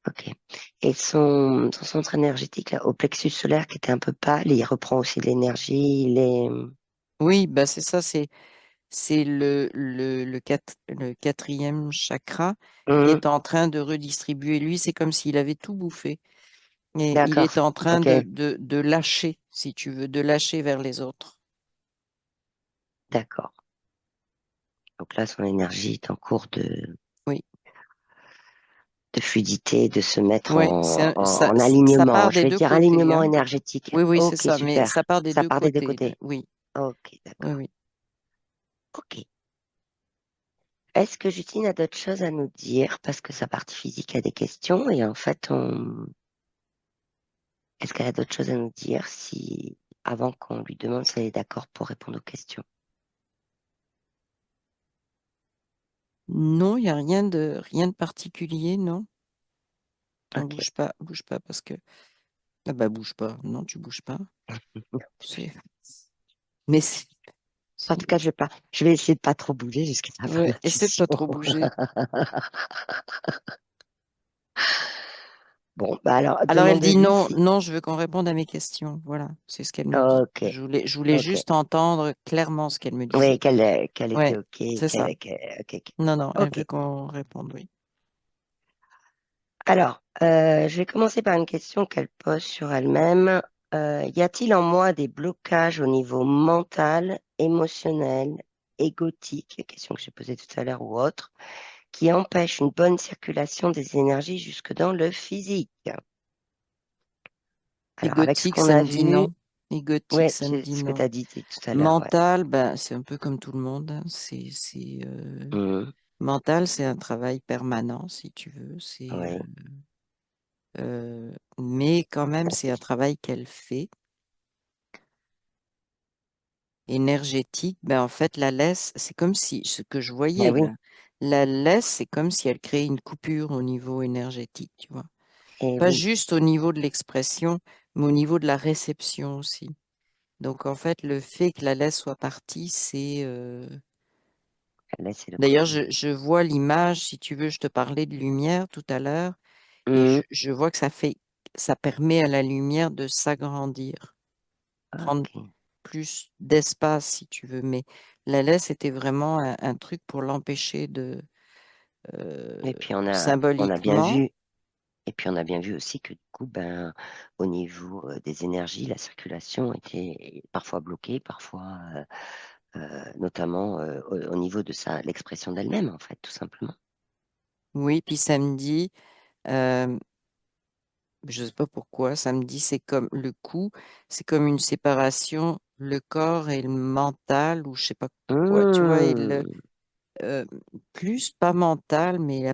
ok. Et son centre énergétique là, au plexus solaire qui était un peu pâle, il reprend aussi de l'énergie. Oui, bah c'est ça, c'est le quatrième chakra qui Hmm, est en train de redistribuer. Lui, c'est comme s'il avait tout bouffé. Et il d'accord. est en train Ok. de lâcher, si tu veux, de lâcher vers les autres. D'accord. Donc là, son énergie est en cours Oui, de fluidité, de se mettre oui, en ça alignement. part Je des vais deux dire côtés, alignement hein. énergétique. Oui, oui, c'est Ok, ça, mais ça super. part des Ça deux part des deux côtés. côtés. Oui, Ok, oui, d'accord. oui. Ok. Est-ce que Justine a d'autres choses à nous dire? Parce que sa partie physique a des questions et en fait, est-ce qu'elle a d'autres choses à nous dire si avant qu'on lui demande si elle est d'accord pour répondre aux questions? Non, il n'y a rien de particulier, non? Attends, Ok. bouge pas parce que. Ah bah bouge pas. Non, tu bouges pas. C'est. Mais En tout cas, je vais essayer de pas trop bouger jusqu'à la fin de ouais, la essaie de pas question. trop bouger. Bon, bah alors, Alors elle dit demande-lui non, si. non, je veux qu'on réponde à mes questions. Voilà, c'est ce qu'elle me dit. Ok, Je voulais ok. juste entendre clairement ce qu'elle me Oui, disait. qu'elle était Ouais, ok, c'est ça. ok, ok. Non, non, elle Ok. veut qu'on réponde, oui. Alors, je vais commencer par une question qu'elle pose sur elle-même. Y a-t-il en moi des blocages au niveau mental, émotionnel, égotique, question que j'ai posée tout à l'heure ou autre, qui empêchent une bonne circulation des énergies jusque dans le physique? Alors, avec ce Égotique, qu'on ça a me dit vu, non. Égotique, ouais, ça me c'est dit ce que tu non. as dit tout à l'heure, ouais. Mental, ben, c'est un peu comme tout le monde, hein. Mhm, Mental, c'est un travail permanent, si tu veux. oui, Mais quand même, c'est un travail qu'elle fait. Énergétique, ben en fait, la laisse, c'est comme si, ce que je ben voyais oui, là, la laisse, c'est comme si elle créait une coupure au niveau énergétique, tu vois. et Pas oui, juste au niveau de l'expression, mais au niveau de la réception aussi. Donc en fait, le fait que la laisse soit partie, là, c'est le D'ailleurs, courrier. je vois l'image, si tu veux, je te parlais de lumière tout à l'heure, et Mhm, je vois que ça permet à la lumière de s'agrandir, prendre ok. plus d'espace, si tu veux. Mais la laisse était vraiment un truc pour l'empêcher Et puis on a bien symboliquement. vu, et puis on a bien vu aussi que du coup, ben, au niveau des énergies, la circulation était parfois bloquée, parfois, notamment au niveau de l'expression d'elle-même, en fait, tout simplement. Oui, puis samedi, euh, je ne sais pas pourquoi, samedi, c'est comme le coup, c'est comme une séparation, le corps et le mental, ou je sais pas quoi, tu vois, Mmh, euh, plus pas mental, mais la la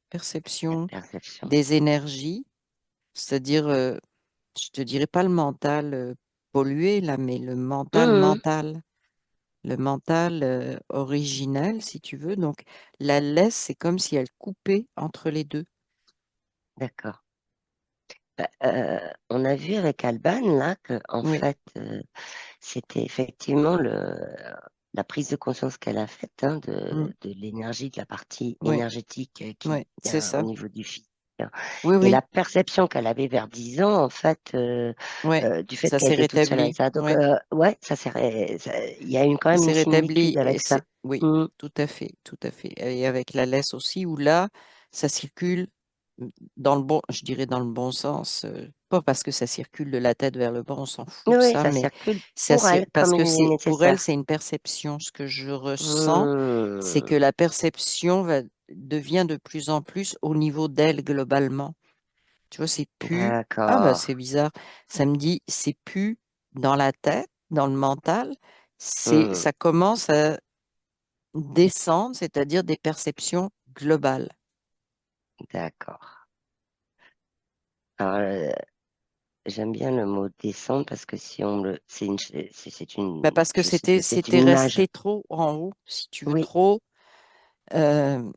perception perception. des énergies, c'est-à-dire, je te dirais pas le mental pollué là, mais Mmh, le mental originel, si tu veux. Donc, la laisse, c'est comme si elle coupait entre les deux. d'accord. Bah, on a vu avec Alban là que en Oui, fait c'était effectivement la prise de conscience qu'elle a faite hein, mm, de l'énergie, de la partie oui, énergétique qui oui, c'est vient au ça. niveau du physique, hein. Oui, Et oui, la perception qu'elle avait vers 10 ans, en fait, oui, du fait ça qu'elle s'est était toute seule avec rétabli. ça. Donc, Oui. ouais, il y a eu quand Ça même s'est une similitude rétabli et avec ça. c'est oui, Mm. tout à fait, tout à fait. Et avec la laisse aussi, où là, ça circule dans le bon, je dirais dans le bon sens, pas parce que ça circule de la tête vers le bas, on s'en fout de Oui, ça, ça mais circule pour elle parce comme que il est c'est pour elle, nécessaire. c'est une perception. Ce que je ressens, c'est que Mm. la perception devient de plus en plus au niveau d'elle globalement. Tu vois, c'est plus, ah bah D'accord. c'est bizarre, ça me dit, c'est plus dans la tête, dans le mental, Mm. ça commence à descendre, c'est-à-dire des perceptions globales. D'accord. Alors, j'aime bien le mot descendre parce que si on le, c'est Bah, parce que je sais que c'est une c'était image. resté trop en haut, si tu veux, Oui, trop. euh,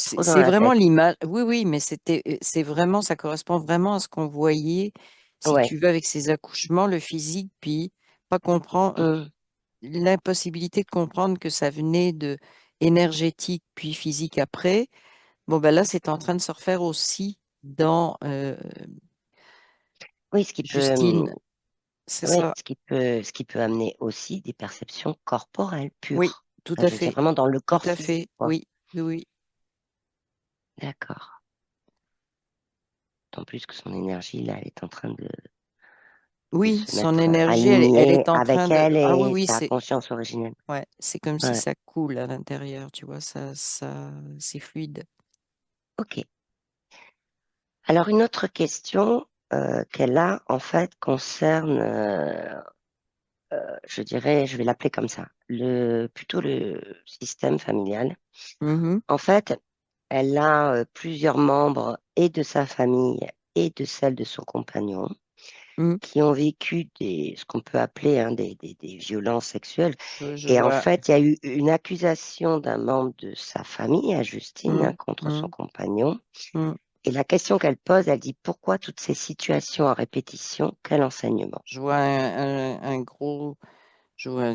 trop dans c'est la vraiment tête. l'image. Oui, oui, mais c'est vraiment, ça correspond vraiment à ce qu'on voyait, si Ouais. tu veux, avec ces accouchements, le physique, puis pas comprendre, Mm. l'impossibilité de comprendre que ça venait de énergétique puis physique après. Bon, ben là, c'est en train de se refaire aussi dans Oui, Justine. C'est oui, ça. ce qui peut amener aussi des perceptions corporelles Oui, pures. tout Enfin, à je veux dire fait. vraiment dans le Tout corps à physique, fait. quoi. Oui, oui, oui. D'accord. Tant plus que son énergie, là, elle est en train de Oui, se son mettre énergie, elle alignée est en train avec de. elle Ah oui, et oui, sa conscience originelle. ouais, c'est comme si Ouais. ça coule à l'intérieur, tu vois, c'est fluide. Ok. Alors, une autre question qu'elle a, en fait, concerne je dirais, je vais l'appeler comme ça, plutôt le système familial. Mhm, En fait, elle a plusieurs membres et de sa famille et de celle de son compagnon mhm. qui ont vécu ce qu'on peut appeler hein, des violences sexuelles. Je Et en vois. fait, il y a eu une accusation d'un membre de sa famille, à Justine, hein, Mhm, contre son mhm, compagnon. mhm. Et la question qu'elle pose, elle dit pourquoi toutes ces situations à répétition? Quel enseignement? Je vois un gros, je vois,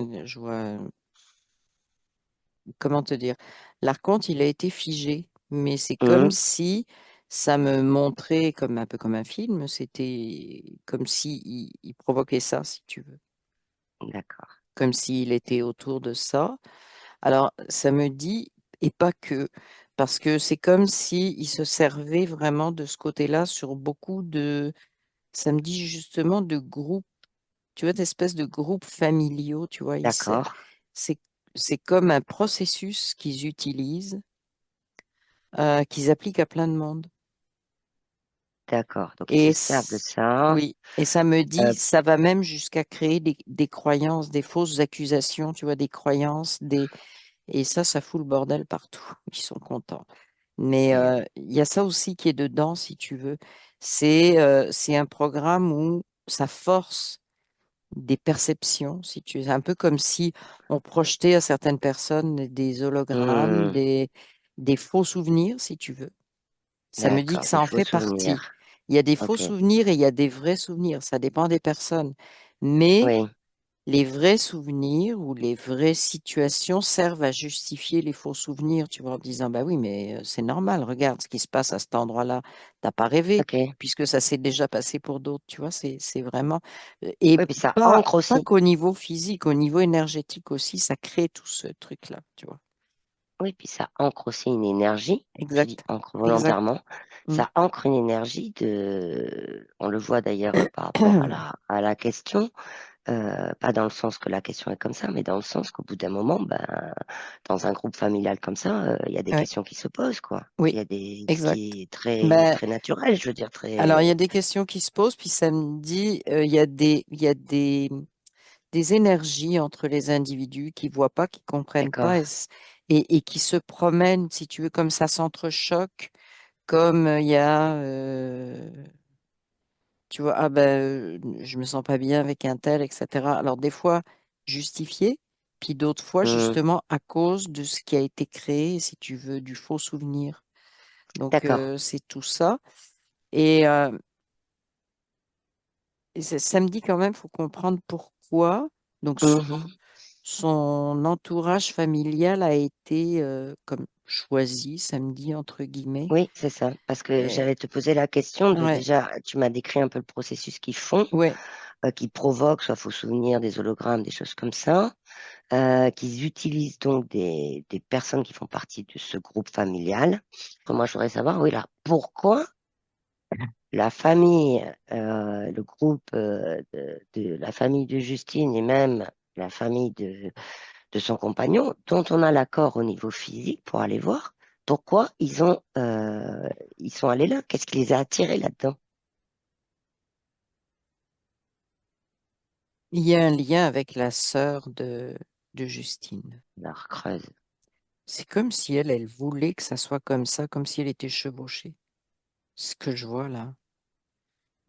comment te dire? L'archonte, il a été figé, mais c'est comme Hum, si ça me montrait comme un peu comme un film. C'était comme si il provoquait ça, si tu veux, d'accord, comme s'il était autour de ça. Alors, ça me dit, et pas que, parce que c'est comme si il se servait vraiment de ce côté-là sur beaucoup de, ça me dit justement de groupes, tu vois, d'espèces de groupes familiaux, tu vois, d'accord, c'est, c'est comme un processus qu'ils utilisent, qu'ils appliquent à plein de monde. d'accord. Donc, ils se Et servent de ça. oui, et ça me Euh, dit, ça va même jusqu'à créer des croyances, des fausses accusations, tu vois, des croyances, et ça fout le bordel partout. Ils sont contents. Mais ok, il y a ça aussi qui est dedans, si tu veux. C'est un programme où ça force des perceptions, si tu veux. Un peu comme si on projetait à certaines personnes des hologrammes, hum, des faux souvenirs, si tu veux. Ça me dit que d'accord, ça des en faux fait partie. souvenirs. Il y a des faux Ok, souvenirs et il y a des vrais souvenirs. Ça dépend des personnes. Mais oui, les vrais souvenirs ou les vraies situations servent à justifier les faux souvenirs, tu vois, en disant, bah oui, mais c'est normal, regarde ce qui se passe à cet endroit-là. T'as pas rêvé, ok. puisque ça s'est déjà passé pour d'autres, tu vois, c'est vraiment. Et Oui, puis ça pas, ancre pas aussi. qu'au niveau physique, au niveau énergétique aussi, ça crée tout ce truc-là, tu vois. Oui, puis ça ancre aussi une énergie. Je dis Exact, ancre exact. volontairement. Mm. Ça ancre une énergie on le voit d'ailleurs par rapport à la question, pas dans le sens que la question est comme ça, mais dans le sens qu'au bout d'un moment, ben, dans un groupe familial comme ça, il y a des Ouais, questions qui se posent, quoi. Il oui, y a ce exact. qui est très, Ben, très naturel, je veux dire, alors, il y a très, des questions qui se posent, puis ça me dit, il y a des énergies entre les individus qui voient pas, qui comprennent pas d'accord. et qui se promènent, si tu veux, comme ça s'entrechoque, comme il y a, tu vois, ah ben, je me sens pas bien avec un tel, etc. Alors des fois justifié, puis d'autres fois Hmm, justement à cause de ce qui a été créé, si tu veux, du faux souvenir. Donc d'accord. c'est tout ça. Et, ça me dit quand même, faut comprendre pourquoi. Donc Mhm. son entourage familial a été comme choisi, samedi, entre guillemets. Oui, c'est ça. Parce que Euh, j'allais te poser la question de ouais, déjà, tu m'as décrit un peu le processus qu'ils font, ouais. qui provoque, soit faux souvenirs, des hologrammes, des choses comme ça, qu'ils utilisent donc des personnes qui font partie de ce groupe familial. Moi, je voudrais savoir, oui, là, pourquoi la famille, le groupe de la famille de Justine et même la famille de son compagnon, dont on a l'accord au niveau physique pour aller voir, pourquoi ils sont allés là? Qu'est-ce qui les a attirés là-dedans? Il y a un lien avec la sœur de Justine. Alors, creuse. C'est comme si elle voulait que ça soit comme ça, comme si elle était chevauchée. Ce que je vois là.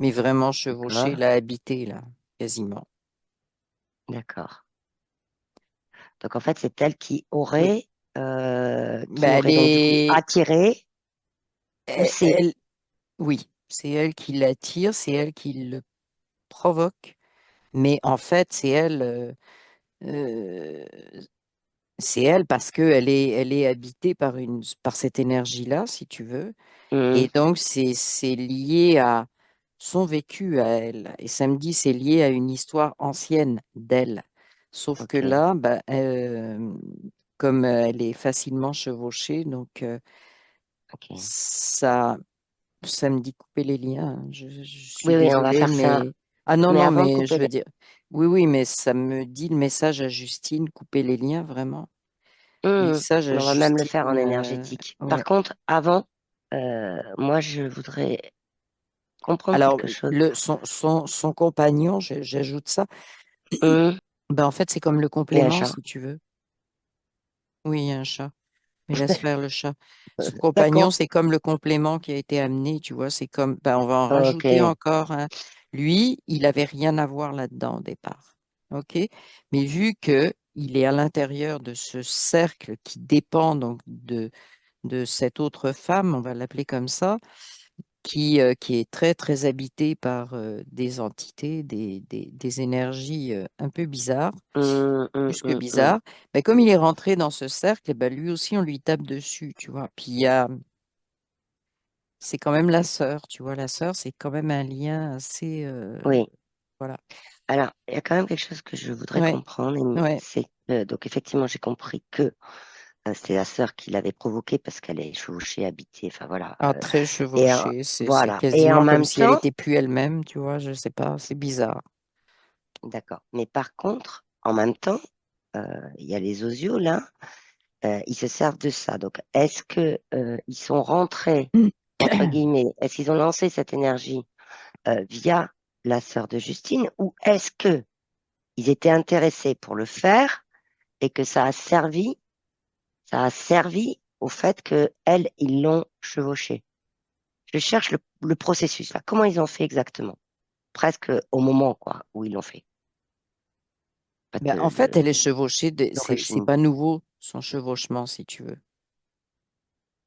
Mais vraiment chevauchée, D'accord, là, habitée, là, quasiment. d'accord. Donc en fait, c'est elle Oui. qui Ben, elle aurait donc du coup est, attiré, elle, poussé. oui, c'est elle qui l'attire, c'est elle qui le provoque. Mais en fait, euh, c'est elle parce elle est habitée par par cette énergie-là, si tu veux. Hmm, Et donc, c'est lié à son vécu à elle. Et samedi, c'est lié à une histoire ancienne d'elle. Sauf que ok, là, bah, comme elle est facilement chevauchée, donc ok. ça, ça me dit couper les liens, hein. Je suis Oui, oui, on va désolée, faire ça. mais... Ah non, Mais non, avant de mais couper je veux les... dire... Oui, oui, mais ça me dit le message à Justine, couper les liens, vraiment. Hmm, Message à on va même le faire Justine, en énergétique. Par ouais. contre, avant, moi, je voudrais comprendre Alors, quelque chose. son compagnon, j'ajoute ça, Hmm, Ben, en fait, c'est comme le Et un complément, chat. si tu veux. Oui, il y a un chat. Mais laisse faire le chat. Son compagnon, D'accord. c'est comme le complément qui a été amené, tu vois. C'est comme, ben, on va en Ok. rajouter encore un. Lui, il avait rien à voir là-dedans au départ. OK? Mais vu que il est à l'intérieur de ce cercle qui dépend donc de cette autre femme, on va l'appeler comme ça, qui est très, très habitée par des entités, des énergies un peu bizarres, plus que Hum. bizarres. Ben, comme il est rentré dans ce cercle, eh ben, lui aussi, on lui tape dessus, tu vois. Puis c'est quand même la sœur, tu vois. La sœur, c'est quand même un lien assez. Oui. Voilà. Alors, il y a quand même quelque chose que je voudrais Ouais, comprendre, ouais. c'est que, donc effectivement, j'ai compris que c'est la sœur qui l'avait provoqué parce qu'elle est chevauchée, habitée, enfin voilà. Ah, très Et chevauchée. C'est voilà. Et en quasiment comme même si elle temps, était plus elle-même, tu vois. Je sais pas. C'est bizarre. d'accord. Mais par contre, en même temps, il y a les osios là, ils se servent de ça. Donc, est-ce que ils sont rentrés entre guillemets, est-ce qu'ils ont lancé cette énergie via la sœur de Justine ou est-ce que ils étaient intéressés pour le faire et que ça a servi au fait que elles, ils l'ont chevauché. Je cherche le processus là. Comment ils ont fait exactement? Presque au moment quoi où ils l'ont fait. En fait, Ben, en fait, elle est chevauchée. C'est l'origine. pas nouveau, son chevauchement, si tu veux,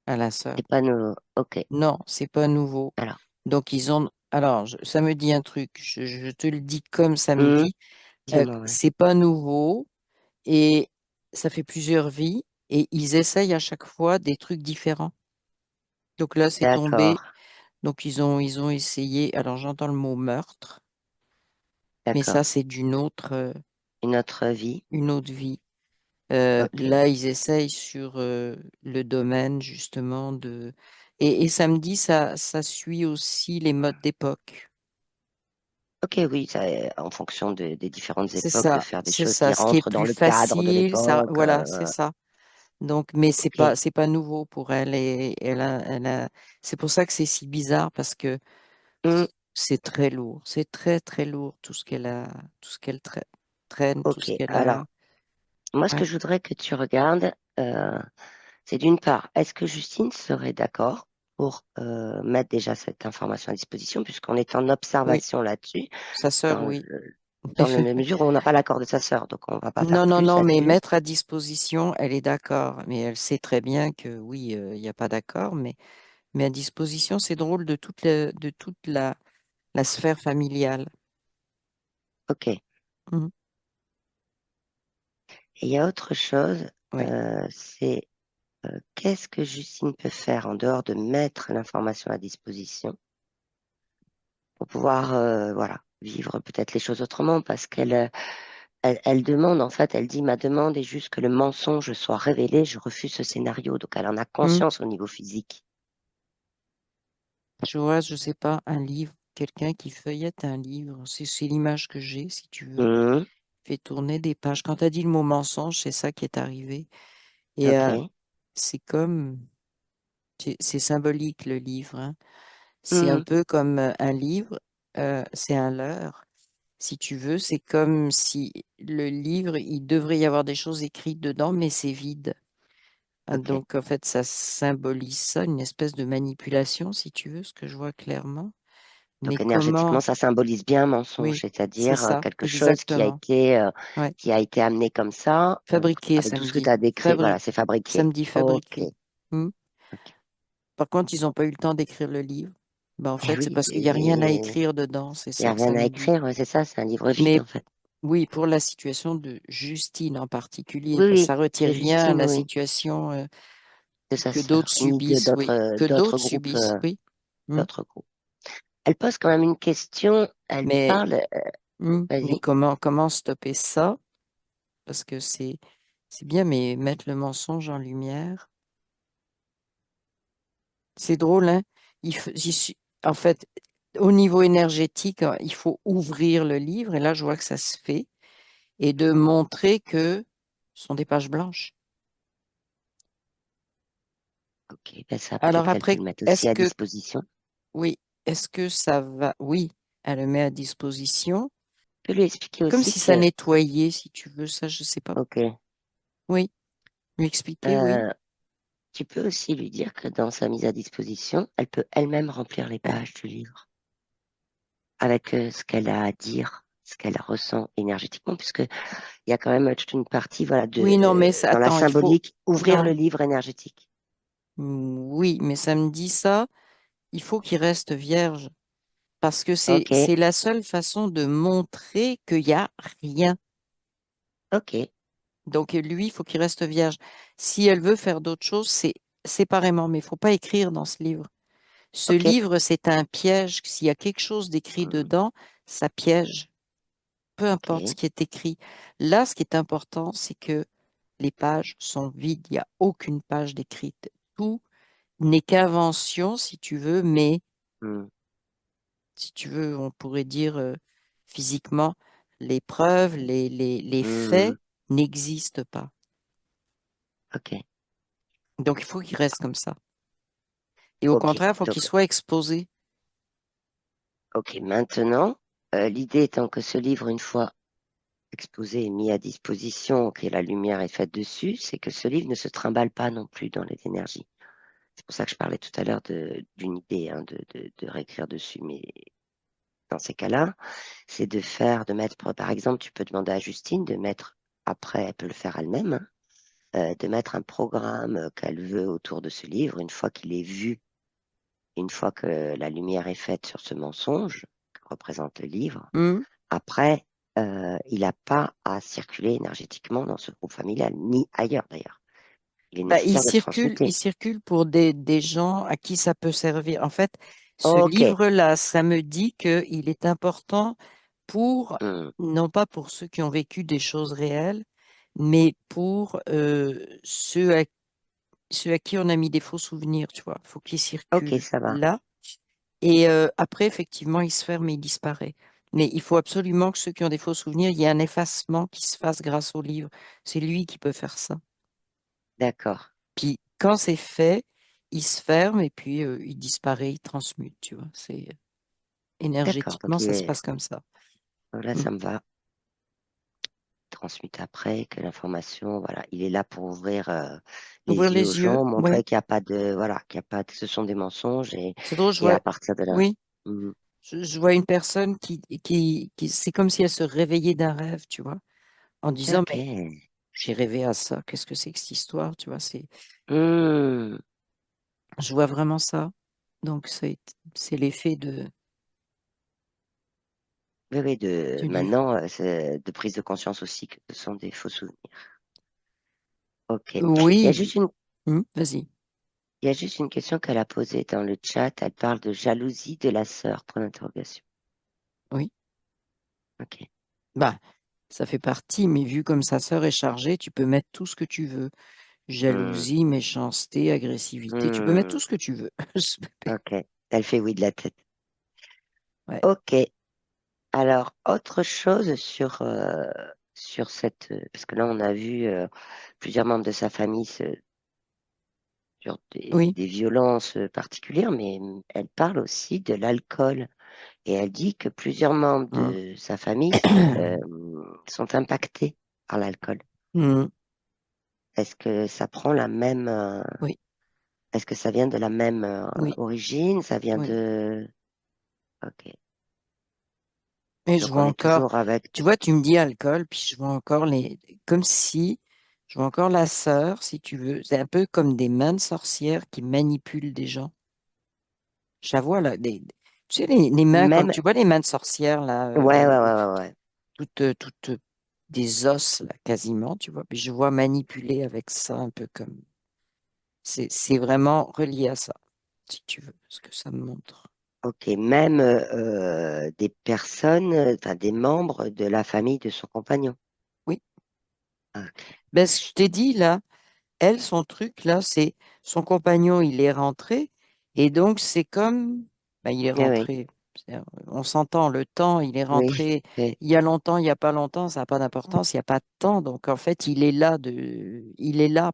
à la sœur. C'est pas nos. Ok. Non, c'est pas nouveau. Alors, Donc, ils ont. Alors, ça me dit un truc. Je te le dis comme ça me hum, dit. dis-moi ouais. C'est pas nouveau et ça fait plusieurs vies et ils essayent à chaque fois des trucs différents. Donc là, c'est D'accord, tombé. Donc, ils ont essayé. Alors, j'entends le mot meurtre, mais d'accord. ça, c'est Une autre vie. une autre vie. Ok. Là, ils essayent sur le domaine justement de. Et samedi, ça suit aussi les modes d'époque. Ok, oui, ça, en fonction des différentes C'est époques, de ça, faire des c'est choses ça. qui Ce qui est rentrent dans plus le cadre de facile, ça, l'époque. voilà, c'est ça. Donc, mais Ok, c'est pas nouveau pour elle et c'est pour ça que c'est si bizarre parce que hum, c'est très lourd, c'est très très lourd tout ce qu'elle a, tout ce qu'elle traîne, tout ce ok. qu'elle a. Alors, moi, ce que Ouais. je voudrais que tu regardes, c'est d'une part, est-ce que Justine serait d'accord pour mettre déjà cette information à disposition, puisqu'on est en Oui, observation là-dessus, sa sœur, dans oui. dans la mesure où on n'a pas l'accord de sa sœur, donc on va pas faire Non, non, plus non, mais là-dessus. mettre à disposition, elle est d'accord, mais elle sait très bien que oui, il n'y a pas d'accord, mais à disposition, c'est drôle de toute la sphère familiale. Ok. Et Mhm. il y a autre chose, Oui. c'est qu'est-ce que Justine peut faire en dehors de mettre l'information à disposition pour pouvoir, voilà, vivre peut-être les choses autrement, parce qu'elle demande, en fait, elle dit, ma demande est juste que le mensonge soit révélé, je refuse ce scénario. Donc elle en a Mhm. conscience au niveau physique. Je vois, je sais pas, un livre, quelqu'un qui feuillette un livre, c'est l'image que j'ai, si tu veux. Mhm. Fait tourner des pages. Quand tu as dit le mot mensonge, c'est ça qui est arrivé. Et Ok. c'est comme, c'est symbolique le livre, hein. C'est un Mhm. peu comme un livre, c'est un leurre. Si tu veux, c'est comme si le livre, il devrait y avoir des choses écrites dedans, mais c'est vide. Ok. Donc, en fait, ça symbolise ça, une espèce de manipulation, si tu veux, ce que je vois clairement. Mais Donc énergétiquement, comment? ça symbolise bien un mensonge, Oui, c'est c'est-à-dire ça, quelque chose exactement. Ouais. qui a été amené comme ça, Fabriqué, avec ça tout me ce que dit. tu as décrit. Voilà, c'est fabriqué. Samedi Ok. fabriqué. Hmm. Ok. Par contre, ils n'ont pas eu le temps d'écrire le livre. Ben, en Eh fait, c'est oui, parce qu'il n'y a rien à écrire dedans, c'est il n'y ça a que rien ça à me dit. écrire, ouais, c'est ça, c'est un livre vide Mais en fait. oui, pour la situation de Justine en particulier, Oui, parce que oui, ça retire de rien à Justine, la oui, situation de sa que d'autres sœur, ni de subissent, oui, que d'autres d'autres groupes, subissent, oui. Hmm. d'autres groupes. Elle pose quand même une question, elle Mais, parle, mais vas-y. comment stopper ça? Parce que c'est bien, mais mettre le mensonge en lumière, c'est drôle, hein? En fait, au niveau énergétique, hein, il faut ouvrir le livre, et là, je vois que ça se fait, et de montrer que ce sont des pages blanches. Ok, ben ça Alors peut-être qu'elle peut après, le mettre aussi est-ce à que, disposition. oui, est-ce que ça va? Oui, elle le met à disposition. peux lui expliquer Comme aussi si ça que, nettoyait, si tu veux, ça, je sais pas. ok, Oui, lui expliquer, oui. euh, tu peux aussi lui dire que dans sa mise à disposition, elle peut elle-même remplir les pages du livre avec ce qu'elle a à dire, ce qu'elle ressent énergétiquement, puisque il y a quand même toute une partie, voilà, Oui, non, mais dans la attends, il faut. symbolique, ouvrir le Non, livre énergétique. oui, mais ça me dit ça, il faut qu'il reste vierge. Parce que Ok, c'est la seule façon de montrer qu'il n'y a rien. ok, Donc lui, il faut qu'il reste vierge. Si elle veut faire d'autres choses, c'est séparément, mais il faut pas écrire dans ce livre. Ce ok, livre, c'est un piège. S'il y a quelque chose d'écrit dedans, ça piège. Peu importe ce ok, qui est écrit. Là, ce qui est important, c'est que les pages sont vides. Il n'y a aucune page décrite. Tout n'est qu'invention, si tu veux, mais hmm, si tu veux, on pourrait dire physiquement, les preuves, les hmm, faits n'existent pas. ok, Donc, il faut qu'il reste comme ça. Et au ok. contraire, il faut qu'il Donc, soit exposé. ok, maintenant, l'idée étant que ce livre, une fois exposé et mis à disposition, que la lumière est faite dessus, c'est que ce livre ne se trimballe pas non plus dans les énergies. C'est pour ça que je parlais tout à l'heure d'une idée, hein, de réécrire dessus. Mais dans ces cas-là, c'est de mettre, par exemple, tu peux demander à Justine de mettre, après, elle peut le faire elle-même, hein, de mettre un programme qu'elle veut autour de ce livre, une fois qu'il est vu, une fois que la lumière est faite sur ce mensonge que représente le livre. Hmm. Après, il n'a pas à circuler énergétiquement dans ce groupe familial, ni ailleurs d'ailleurs. Il est Bah, nécessaire de le il transmuter. circule pour des gens à qui ça peut servir. En fait, ce Ok. livre-là, ça me dit qu'il est important pour, Hmm. non pas pour ceux qui ont vécu des choses réelles, mais pour ceux à qui on a mis des faux souvenirs, tu vois. Il faut qu'ils Ok, circulent ça va. là. Et après, effectivement, il se ferme et il disparaît. Mais il faut absolument que ceux qui ont des faux souvenirs, il y ait un effacement qui se fasse grâce au livre. C'est lui qui peut faire ça. D'accord. Puis quand c'est fait, il se ferme et puis il disparaît, il transmute, tu vois. C'est D'accord. énergétiquement, Donc, ça se passe comme ça. là, Mm. ça me va. Transmute après, que l'information, voilà, il est là pour ouvrir Ouvrir les yeux aux les yeux, gens, ouais. montrer qu'il n'y a pas de, voilà, qu'il y a pas, que ce sont des mensonges C'est drôle, je et vois, à partir de là. oui, Hmm. je vois une personne c'est comme si elle se réveillait d'un rêve, tu vois, en disant, Ok. mais j'ai rêvé à ça, qu'est-ce que c'est que cette histoire, tu vois, Hmm. je vois vraiment ça. Donc, c'est l'effet Oui, oui, du livre. maintenant, c'est de prise de conscience aussi que ce sont des faux souvenirs. Ok. Oui, vas-y, Il y a juste une question qu'elle a posée dans le chat. Elle parle de jalousie de la sœur, point d'interrogation. oui. Ok. Bah, ça fait partie, mais vu comme sa sœur est chargée, tu peux mettre tout ce que tu veux. Hmm. Jalousie, méchanceté, agressivité, tu peux mettre Hmm. tout ce que tu veux. Ok. Elle fait oui de la tête. Ouais, Ok. Alors, autre chose sur cette, parce que là, on a vu plusieurs membres de sa famille sur oui. des violences particulières, mais elle parle aussi de l'alcool. Et elle dit que plusieurs membres Hum. de sa famille euh, sont impactés par l'alcool. Hum. Est-ce que ça prend la même, Oui, est-ce que ça vient de la même oui, origine? Ça vient oui. de, ok. Et je Donc, vois on est encore, toujours avec, tu vois, tu me dis alcool, puis je vois encore comme si, je vois encore la sœur, si tu veux. C'est un peu comme des mains de sorcières qui manipulent des gens. Je la vois là, tu sais, les mains, comme même, tu vois les mains de sorcières là, ouais, ouais, ouais, ouais, ouais. toutes des os là, quasiment, tu vois. Puis je vois manipuler avec ça un peu comme. C'est vraiment relié à ça, si tu veux, ce que ça me montre. Ok, même des personnes, enfin des membres de la famille de son compagnon. Oui. Ok. Ben, ce que je t'ai dit là, elle, son truc là, c'est son compagnon, il est rentré, et donc c'est comme, ben, il est Eh oui, rentré. C'est-à-dire, on s'entend, le temps, il est oui, rentré oui. il y a longtemps, il n'y a pas longtemps, ça n'a pas d'importance, il n'y a pas de temps. Donc en fait, il est là,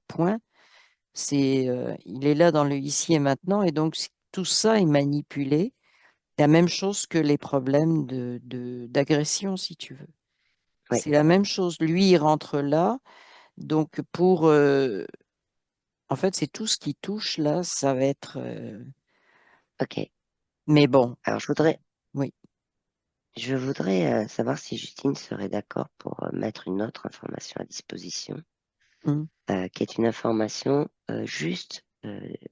point. Il est là dans le ici et maintenant, et donc tout ça est manipulé. la même chose que les problèmes d'agression, si tu veux. Oui, C'est la même chose. Lui, il rentre là. Donc, en fait, c'est tout ce qui touche là, ça va être. ok. Mais bon, Alors, oui. je voudrais savoir si Justine serait d'accord pour mettre une autre information à disposition, Mm. qui est une information juste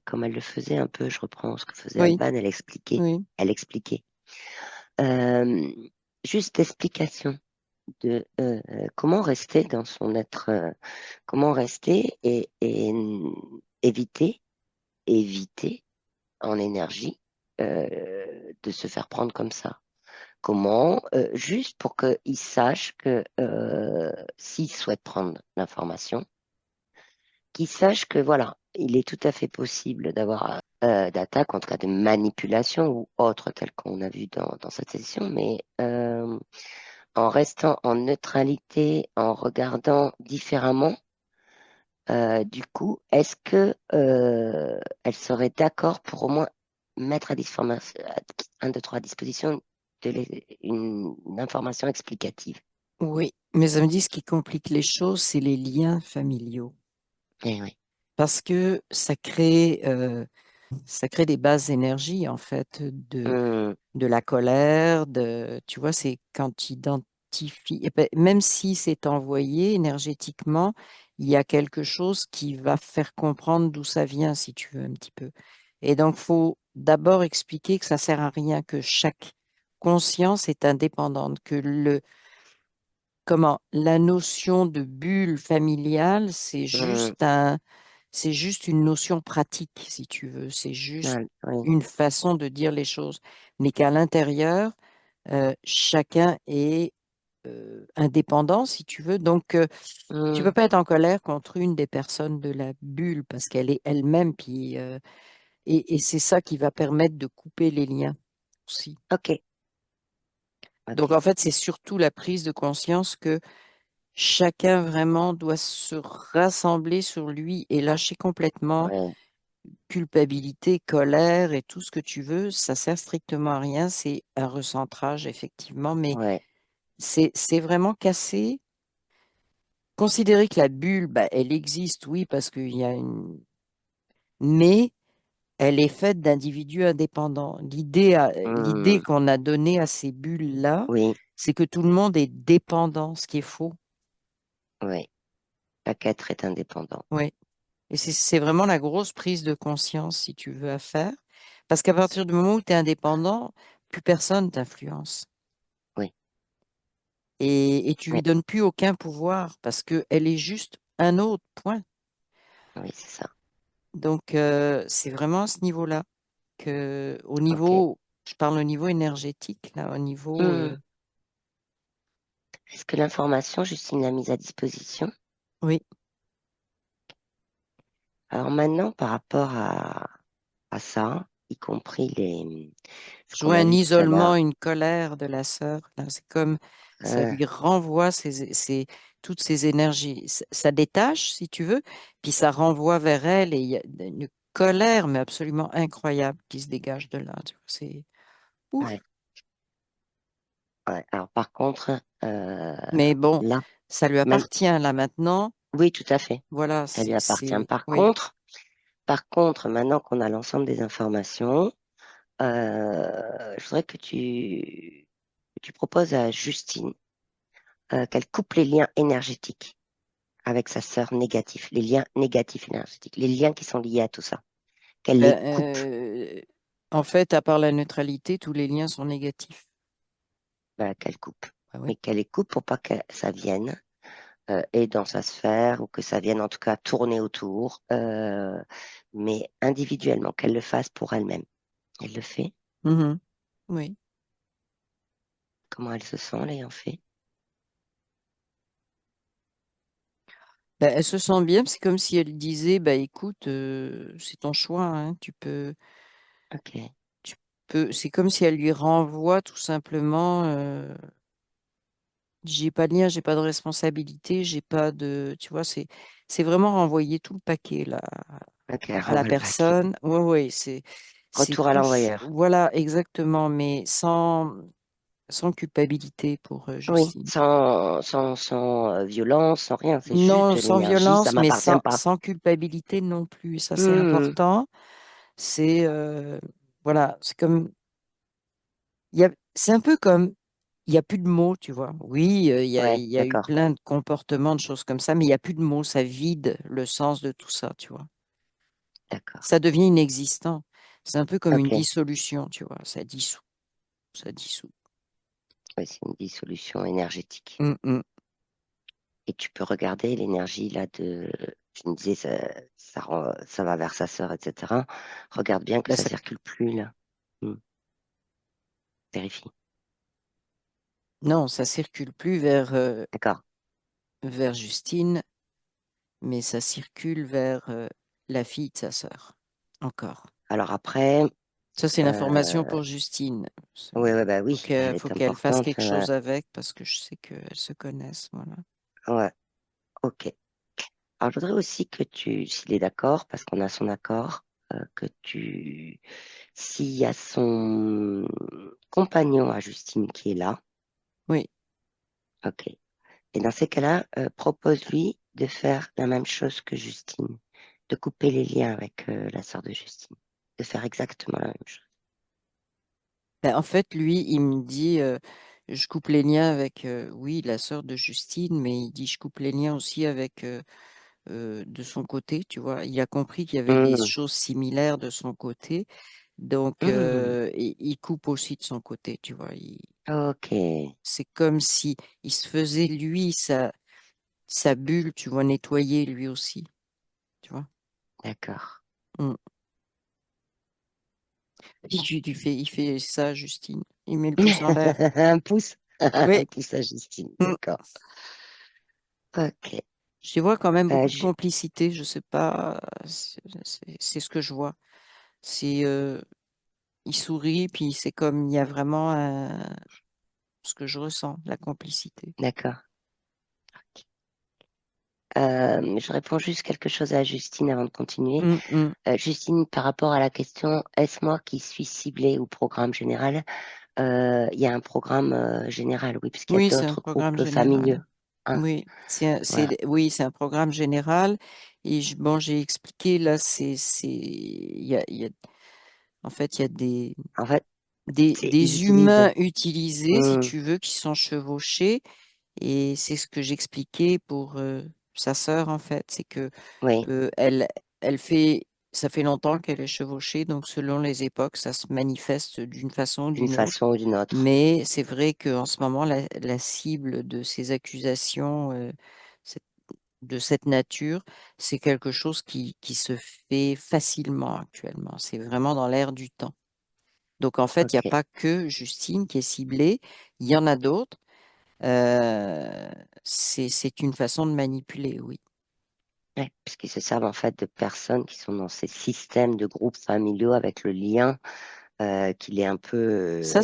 comme elle le faisait un peu. Je reprends ce que faisait Oui, Alban. Elle expliquait. oui, Elle expliquait. Euh, Juste l'explication de comment rester dans son être, comment rester et éviter en énergie de se faire prendre comme ça. Comment, juste pour qu'il sache que s'il souhaite prendre l'information, qu'il sache que voilà, il est tout à fait possible d'avoir d'attaque, en tout cas de manipulation ou autre, tel qu'on a vu dans cette session, mais en restant en neutralité, en regardant différemment, du coup, est-ce que elle serait d'accord pour au moins mettre à disposition, un, deux, trois, à disposition une information explicative? oui. Mais ça me dit ce qui complique les choses, c'est les liens familiaux. Eh oui. Parce que ça crée des bases d'énergie, en fait, Hum, de la colère, tu vois, c'est quand tu identifies, et ben, même si c'est envoyé énergétiquement, il y a quelque chose qui va faire comprendre d'où ça vient, si tu veux, un petit peu. Et donc, faut d'abord expliquer que ça sert à rien, que chaque conscience est indépendante, que la notion de bulle familiale, hum, c'est juste une notion pratique, si tu veux. C'est juste oui. une façon de dire les choses. Mais qu'à l'intérieur, chacun est indépendant, si tu veux. Donc, tu peux Hum, pas être en colère contre une des personnes de la bulle parce qu'elle est elle-même. Puis, et c'est ça qui va permettre de couper les liens aussi. ok, Donc, ok. en fait, c'est surtout la prise de conscience que chacun vraiment doit se rassembler sur lui et lâcher complètement Ouais, culpabilité, colère et tout ce que tu veux. Ça sert strictement à rien. C'est un recentrage, effectivement, mais ouais. c'est vraiment cassé. Considérer que la bulle, bah, elle existe, oui, parce qu'il y a une. Mais elle est faite d'individus indépendants. L'idée Hum, qu'on a donnée à ces bulles-là, oui, c'est que tout le monde est dépendant, ce qui est faux. oui. Chaque être est indépendant. Oui. Et c'est vraiment la grosse prise de conscience, si tu veux, à faire. Parce qu'à partir du moment où tu es indépendant, plus personne t'influence. Oui, Et tu oui, lui donnes plus aucun pouvoir parce qu'elle est juste un autre point. oui, c'est ça. Donc, c'est vraiment à ce niveau-là au Ok. niveau, je parle au niveau énergétique, là, au niveau, Hum. Est-ce que l'information, Justine l'a mise à disposition? oui, Alors maintenant, par rapport à ça, y compris ce jouer qu'on a un vu tout à isolement, l'heure, une colère de la sœur, là, c'est comme ça euh, lui renvoie toutes ces énergies. Ça détache, si tu veux, puis ça renvoie vers elle et il y a une colère, mais absolument incroyable qui se dégage de là. Tu vois, c'est ouf. ouais, ouais. Alors par contre, Mais bon, là, ça lui man- appartient là maintenant. oui, tout à fait, Voilà, ça lui appartient. oui. Par contre, maintenant qu'on a l'ensemble des informations, je voudrais que tu proposes à Justine qu'elle coupe les liens énergétiques avec sa sœur négatifs, les liens négatifs énergétiques, les liens qui sont liés à tout ça, qu'elle les Ben, coupe, en fait, à part la neutralité, tous les liens sont négatifs. voilà, qu'elle coupe, Ah oui. mais qu'elle les coupe pour pas que ça vienne et dans sa sphère ou que ça vienne en tout cas tourner autour, mais individuellement, qu'elle le fasse pour elle-même. Elle le fait. Mhm. Oui. Comment elle se sent l'ayant fait? Ben, elle se sent bien, c'est comme si elle disait, bah écoute, c'est ton choix, hein, Ok, tu c'est comme si elle lui renvoie tout simplement, j'ai pas de lien, j'ai pas de responsabilité, j'ai pas de, tu vois, c'est vraiment renvoyer tout le paquet là ok, elle à la renvoie le paquet. personne. Oui, oui, c'est Retour à l'envoyeur. voilà, exactement, mais sans culpabilité pour Oui, Justine. sans violence, sans rien. C'est juste Non, sans l'énergie, ça violence, mais m'appartient pas. sans culpabilité non plus. Ça, c'est Hmm, important. C'est voilà, c'est comme c'est un peu comme il n'y a plus de mots, tu vois. Oui, il ouais, y a eu d'accord, plein de comportements, de choses comme ça, mais il n'y a plus de mots. Ça vide le sens de tout ça, tu vois. d'accord. Ça devient inexistant. C'est un peu comme une Ok. dissolution, tu vois. Ça dissout, ça dissout. Oui, c'est une dissolution énergétique. Hum, hum. Et tu peux regarder l'énergie là de. Je me disais, ça va vers sa sœur, etc. Regarde bien que Ben, ça circule plus là. Hmm, vérifie. non, ça circule plus D'accord. vers Justine, mais ça circule vers la fille de sa sœur. Encore. Alors après, Ça, c'est une information euh, pour Justine. ouais, ouais, bah oui, elle Faut est qu'elle fasse importante. quelque chose avec parce que je sais qu'elles se connaissent. Voilà. Ouais, ok. Alors, je voudrais aussi que s'il est d'accord, parce qu'on a son accord, s'il y a son compagnon à Justine qui est là, Oui. ok. Et dans ces cas-là, propose-lui de faire la même chose que Justine, de couper les liens avec la sœur de Justine, de faire exactement la même chose. Ben, en fait, lui, il me dit, je coupe les liens avec, oui, la sœur de Justine, mais il dit, je coupe les liens aussi avec de son côté, tu vois. Il a compris qu'il y avait des Hmm, choses similaires de son côté, donc hmm, il coupe aussi de son côté, tu vois. ok, C'est comme si il se faisait, lui, sa bulle, tu vois, nettoyer lui aussi, tu vois. d'accord. Mm. Il fait ça, Justine. Il met le pouce en l'air. Un pouce, Oui. un pouce à Justine, Mm. d'accord. Ok. Je vois quand même Euh, beaucoup de ju- complicité. Je sais pas, c'est ce que je vois. C'est, il sourit, puis c'est comme il y a vraiment ce que je ressens, la complicité. d'accord. Je réponds juste quelque chose à Justine avant de continuer. Mm, mm. Justine, par rapport à la question, est-ce moi qui suis ciblée ou programme général? Il y a un programme général, oui, puisqu'il y a Oui, c'est un d'autres programme groupes familiaux. général. Hein, Oui, voilà. oui, c'est un programme général. Et bon, j'ai expliqué là, en fait, il y a En fait, ils des utilisent. humains utilisés, si Hmm, tu veux, qui sont chevauchés. Et c'est ce que j'expliquais pour sa sœur, en fait. C'est que oui, euh, elle, ça fait longtemps qu'elle est chevauchée, donc selon les époques, ça se manifeste d'une façon ou d'une d'une autre. façon ou d'une autre. Mais c'est vrai qu'en ce moment, la cible de ces accusations c'est- de cette nature, c'est quelque chose qui se fait facilement actuellement. C'est vraiment dans l'air du temps. Donc en fait, il n'y a Ok. pas que Justine qui est ciblée, il y en a d'autres. Euh, c'est une façon de manipuler, oui. Ouais, puisqu'ils se servent en fait de personnes qui sont dans ces systèmes de groupes familiaux avec le lien qu'il est un peu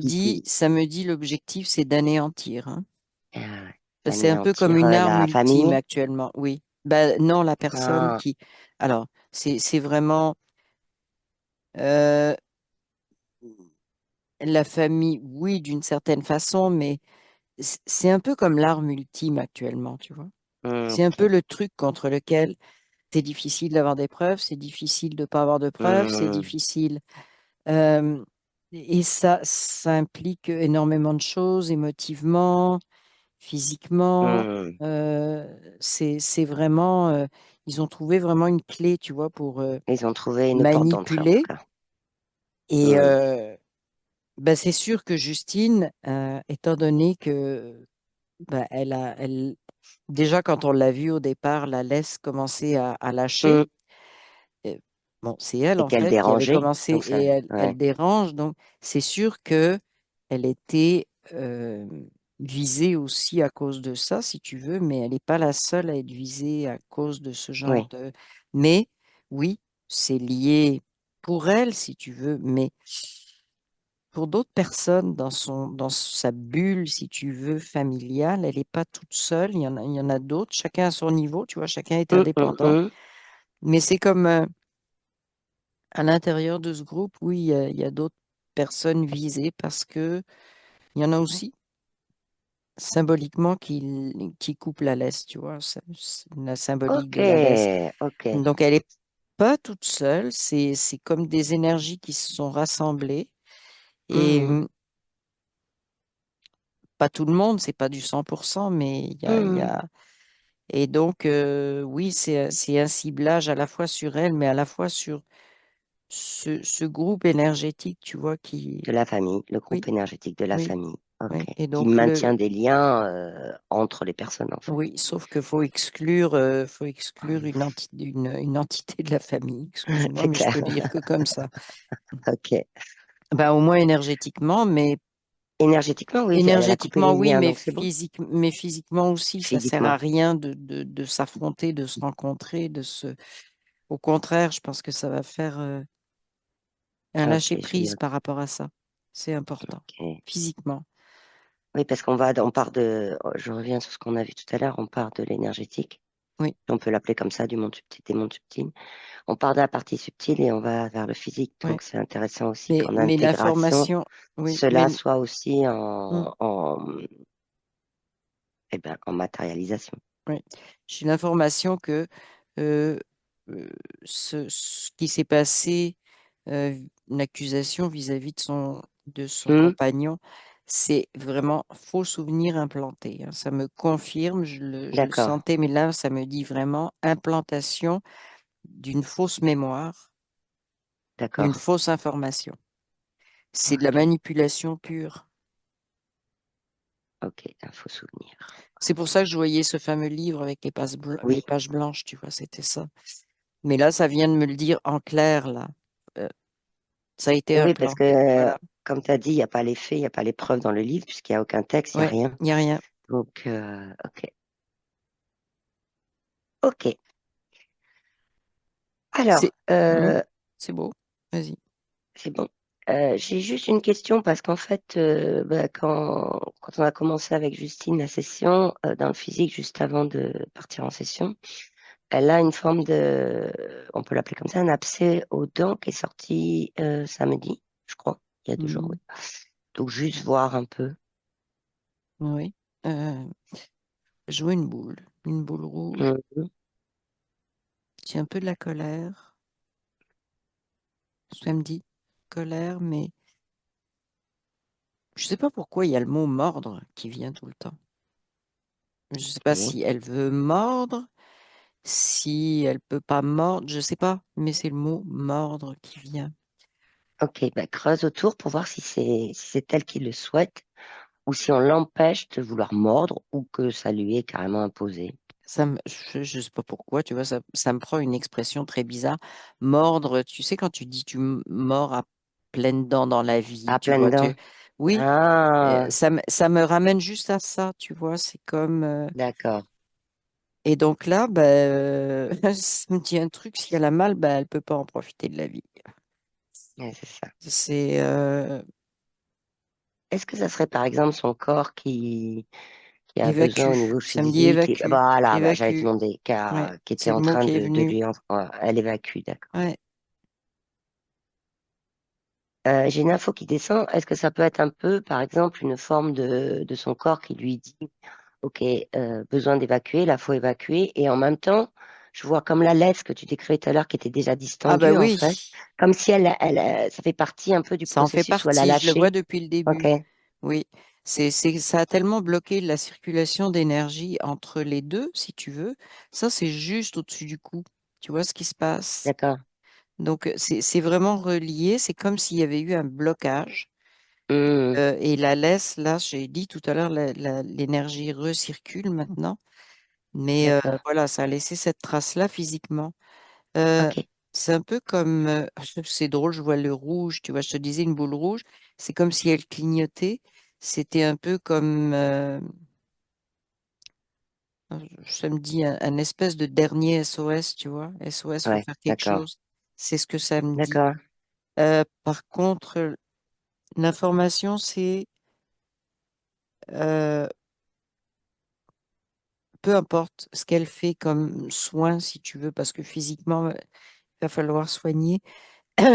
qui Ça me dit l'objectif, c'est d'anéantir, hein. C'est un peu comme anéantir une arme la ultime famille. actuellement, oui. Ben, non, la personne Ah, qui... Alors, c'est vraiment euh, la famille, oui, d'une certaine façon, mais c'est un peu comme l'arme ultime actuellement, tu vois. C'est un peu ok. le truc contre lequel c'est difficile d'avoir des preuves, c'est difficile de ne pas avoir de preuves, c'est Hmm, difficile. euh, et ça implique énormément de choses, émotivement, physiquement. hmm. C'est vraiment, ils ont trouvé vraiment une clé, tu vois, pour Ils ont trouvé une porte d'entrée en tout manipuler. cas. Et Hmm, ben, c'est sûr que Justine, étant donné que ben, déjà quand on l'a vue au départ, la laisse commencer à lâcher. hmm. euh, Bon, c'est elle Et en qu'elle fait qui avait dérangeait. commencé Donc ça, et elle ouais, dérange. Donc c'est sûr que elle était visée aussi à cause de ça, si tu veux, mais elle n'est pas la seule à être visée à cause de ce genre oui. de. Mais oui, c'est lié pour elle, si tu veux, mais pour d'autres personnes dans sa bulle, si tu veux, familiale, elle n'est pas toute seule. Il y en a d'autres, chacun à son niveau, tu vois, chacun est Hmm, hmm, indépendant. hmm. Mais c'est comme À l'intérieur de ce groupe, oui, il y a d'autres personnes visées parce que il y en a aussi symboliquement qui coupent la laisse, tu vois, c'est la symbolique Ok, de la laisse. ok. Donc, elle est pas toute seule, c'est comme des énergies qui se sont rassemblées et Mhm, pas tout le monde, c'est pas du 100%, mais il y mhm. a... Et donc, oui, c'est un ciblage à la fois sur elle, mais à la fois sur ce groupe énergétique, tu vois, De la famille, le oui, groupe énergétique de la oui, famille. Ok. oui. Et Qui donc, maintient des liens entre les personnes, en fait. oui, sauf qu'il faut exclure une entité de la famille. Excuse-moi, C'est mais je clair. peux dire que comme ça. Ok. Ben, au moins énergétiquement, mais Énergétiquement, oui, elle a coupé énergétiquement, les oui, liens, donc c'est bon. mais physiquement aussi, ça sert à Physiquement. rien de s'affronter, de se rencontrer, Au contraire, je pense que ça va faire un Ok, je vais lâcher-prise dire. par rapport à ça. C'est important, Ok. physiquement. Oui, parce on part je reviens sur ce qu'on a vu tout à l'heure, on part de l'énergétique. Oui, On peut l'appeler comme ça, du monde subtil, des mondes subtils. On part de la partie subtile et on va vers le physique. oui. Donc, c'est intéressant aussi qu'en Mais intégration, l'information, oui, cela soit aussi mm, en matérialisation. oui. J'ai l'information que euh, euh, ce qui s'est passé, une accusation vis-à-vis de son Hmm, compagnon, c'est vraiment faux souvenir implanté, hein. Ça me confirme, je le d'accord, sentais, mais là, ça me dit vraiment implantation d'une fausse mémoire, d'une d'accord. fausse information. C'est de la Ok, manipulation pure. ok, un faux souvenir. C'est pour ça que je voyais ce fameux livre avec les Oui, pages blanches, tu vois, c'était ça. Mais là, ça vient de me le dire en clair, là. Euh, Ça a été un oui, parce plan. que, Voilà. comme tu as dit, il n'y a pas les faits, il n'y a pas les preuves dans le livre, puisqu'il n'y a aucun texte, il n'y a Ouais, rien. il n'y a rien. Donc, ok. Ok. C'est Alors, Mhm. C'est beau. Vas-y. c'est bon. J'ai juste une question parce qu'en fait, quand on a commencé avec Justine la session, dans le physique, juste avant de partir en session, elle a une forme on peut l'appeler comme ça, un abcès aux dents qui est sorti samedi, je crois, il y a 2 jours, oui. Mhm. Donc, juste voir un peu. Oui. Euh, je vois une boule rouge. Mhm. J'ai un peu de la colère. Ça me dit colère, mais je sais pas pourquoi il y a le mot mordre qui vient tout le temps. Je sais pas Ok. si elle veut mordre, si elle peut pas mordre, je sais pas, mais c'est le mot mordre qui vient. Ok, bah, creuse autour pour voir si c'est elle qui le souhaite ou si on l'empêche de vouloir mordre ou que ça lui est carrément imposé. Je sais pas pourquoi, tu vois, ça me prend une expression très bizarre. Mordre, tu sais, quand tu dis mords à pleines dents dans la vie, À tu pleines vois, dents. oui, Ah, ça me ramène juste à ça, tu vois, c'est comme, d'accord. et donc là, ben, ça me dit un truc, si elle a mal, ben, elle peut pas en profiter de la vie. Ouais, c'est ça. C'est, Est-ce que ça serait par exemple son corps qui a besoin au évacue, niveau ça me dit physique voilà, bah, j'allais te évacue, demander, ouais, qui était c'est le en mot train qui est de venu, lui... elle évacue, d'accord. ouais. J'ai une info qui descend. Est-ce que ça peut être un peu, par exemple, une forme de son corps qui lui dit, OK, besoin d'évacuer, là, faut évacuer. Et en même temps, je vois comme la laisse que tu décrivais tout à l'heure qui était déjà Ah ben distendue, en oui, fait. Comme si ça fait partie un peu du ça en fait processus où elle a partie, je le vois lâché. depuis le OK, début. Oui, ça a tellement bloqué la circulation d'énergie entre les deux, si tu veux. Ça, c'est juste au-dessus du cou. Tu vois ce qui se passe? d'accord. Donc, c'est vraiment relié. C'est comme s'il y avait eu un blocage. Hmm, Et la laisse, là, j'ai dit tout à l'heure, l'énergie recircule maintenant. Mais d'accord. voilà, ça a laissé cette trace-là physiquement. Euh, OK, c'est un peu comme, c'est drôle, je vois le rouge, tu vois, je te disais une boule rouge, c'est comme si elle clignotait. C'était un peu comme, ça me dit, un espèce de dernier SOS, tu vois. SOS, faut ouais, faire quelque d'accord. chose. C'est ce que ça me dit. D'accord. Par contre, l'information, c'est euh, peu importe ce qu'elle fait comme soin, si tu veux, parce que physiquement, il va falloir soigner.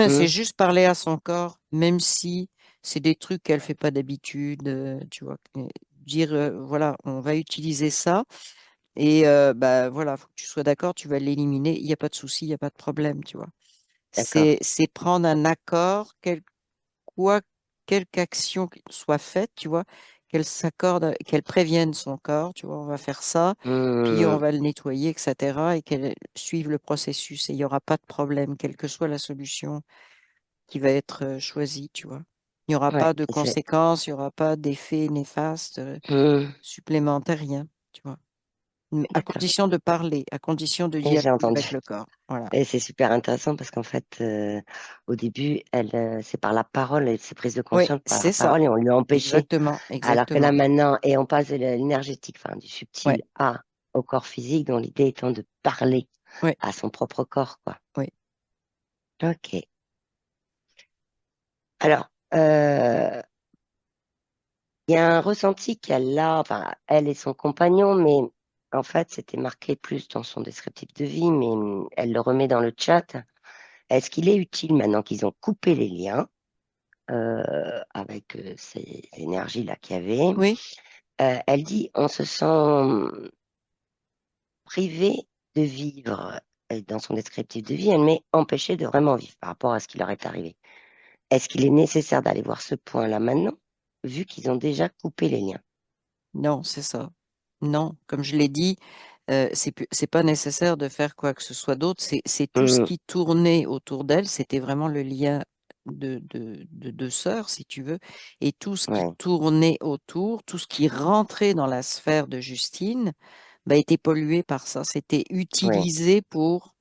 C'est Hmm, juste parler à son corps, même si c'est des trucs qu'elle fait pas d'habitude, tu vois. Dire, voilà, on va utiliser ça et bah voilà, faut que tu sois d'accord, tu vas l'éliminer. Il n'y a pas de souci, il n'y a pas de problème, tu vois. d'accord. C'est prendre un accord, quoi, quelque action soit faite, tu vois, qu'elle s'accorde, qu'elle prévienne son corps, tu vois, on va faire ça, puis on Hmm, va le nettoyer, etc., et qu'elle suive le processus. Et il n'y aura pas de problème, quelle que soit la solution qui va être choisie, tu vois. Il n'y aura ouais, pas de conséquences, il n'y aura pas d'effets néfastes hmm, supplémentaires, rien, tu vois. Mais à d'accord. condition de parler, à condition de Et j'ai dialoguer entendu. avec le corps. Voilà. Et c'est super intéressant parce qu'en fait, au début, c'est par la parole, elle s'est prise de Oui, conscience par la c'est ça. parole et on lui a empêché. Exactement, Alors que là exactement. maintenant, et on passe de l'énergétique, enfin du Ouais, subtil au corps physique, dont l'idée étant de parler ouais, à son propre corps, quoi. ouais. Ok. Alors, il y a un ressenti qu'elle a, enfin, elle et son compagnon, mais en fait, c'était marqué plus dans son descriptif de vie, mais elle le remet dans le chat. Est-ce qu'il est utile maintenant qu'ils ont coupé les liens avec ces énergies-là qu'il y avait? Oui. Elle dit, on se sent privé de vivre. Et dans son descriptif de vie, elle met empêché de vraiment vivre par rapport à ce qui leur est arrivé. Est-ce qu'il est nécessaire d'aller voir ce point-là maintenant, vu qu'ils ont déjà coupé les liens? Non, c'est ça. Non, comme je l'ai dit, c'est pas nécessaire de faire quoi que ce soit d'autre. C'est tout ce Hum, qui tournait autour d'elle. C'était vraiment le lien de deux sœurs, si tu veux. Et tout ce qui ouais, tournait autour, tout ce qui rentrait dans la sphère de Justine, bah, était pollué par ça. C'était ouais, utilisé pour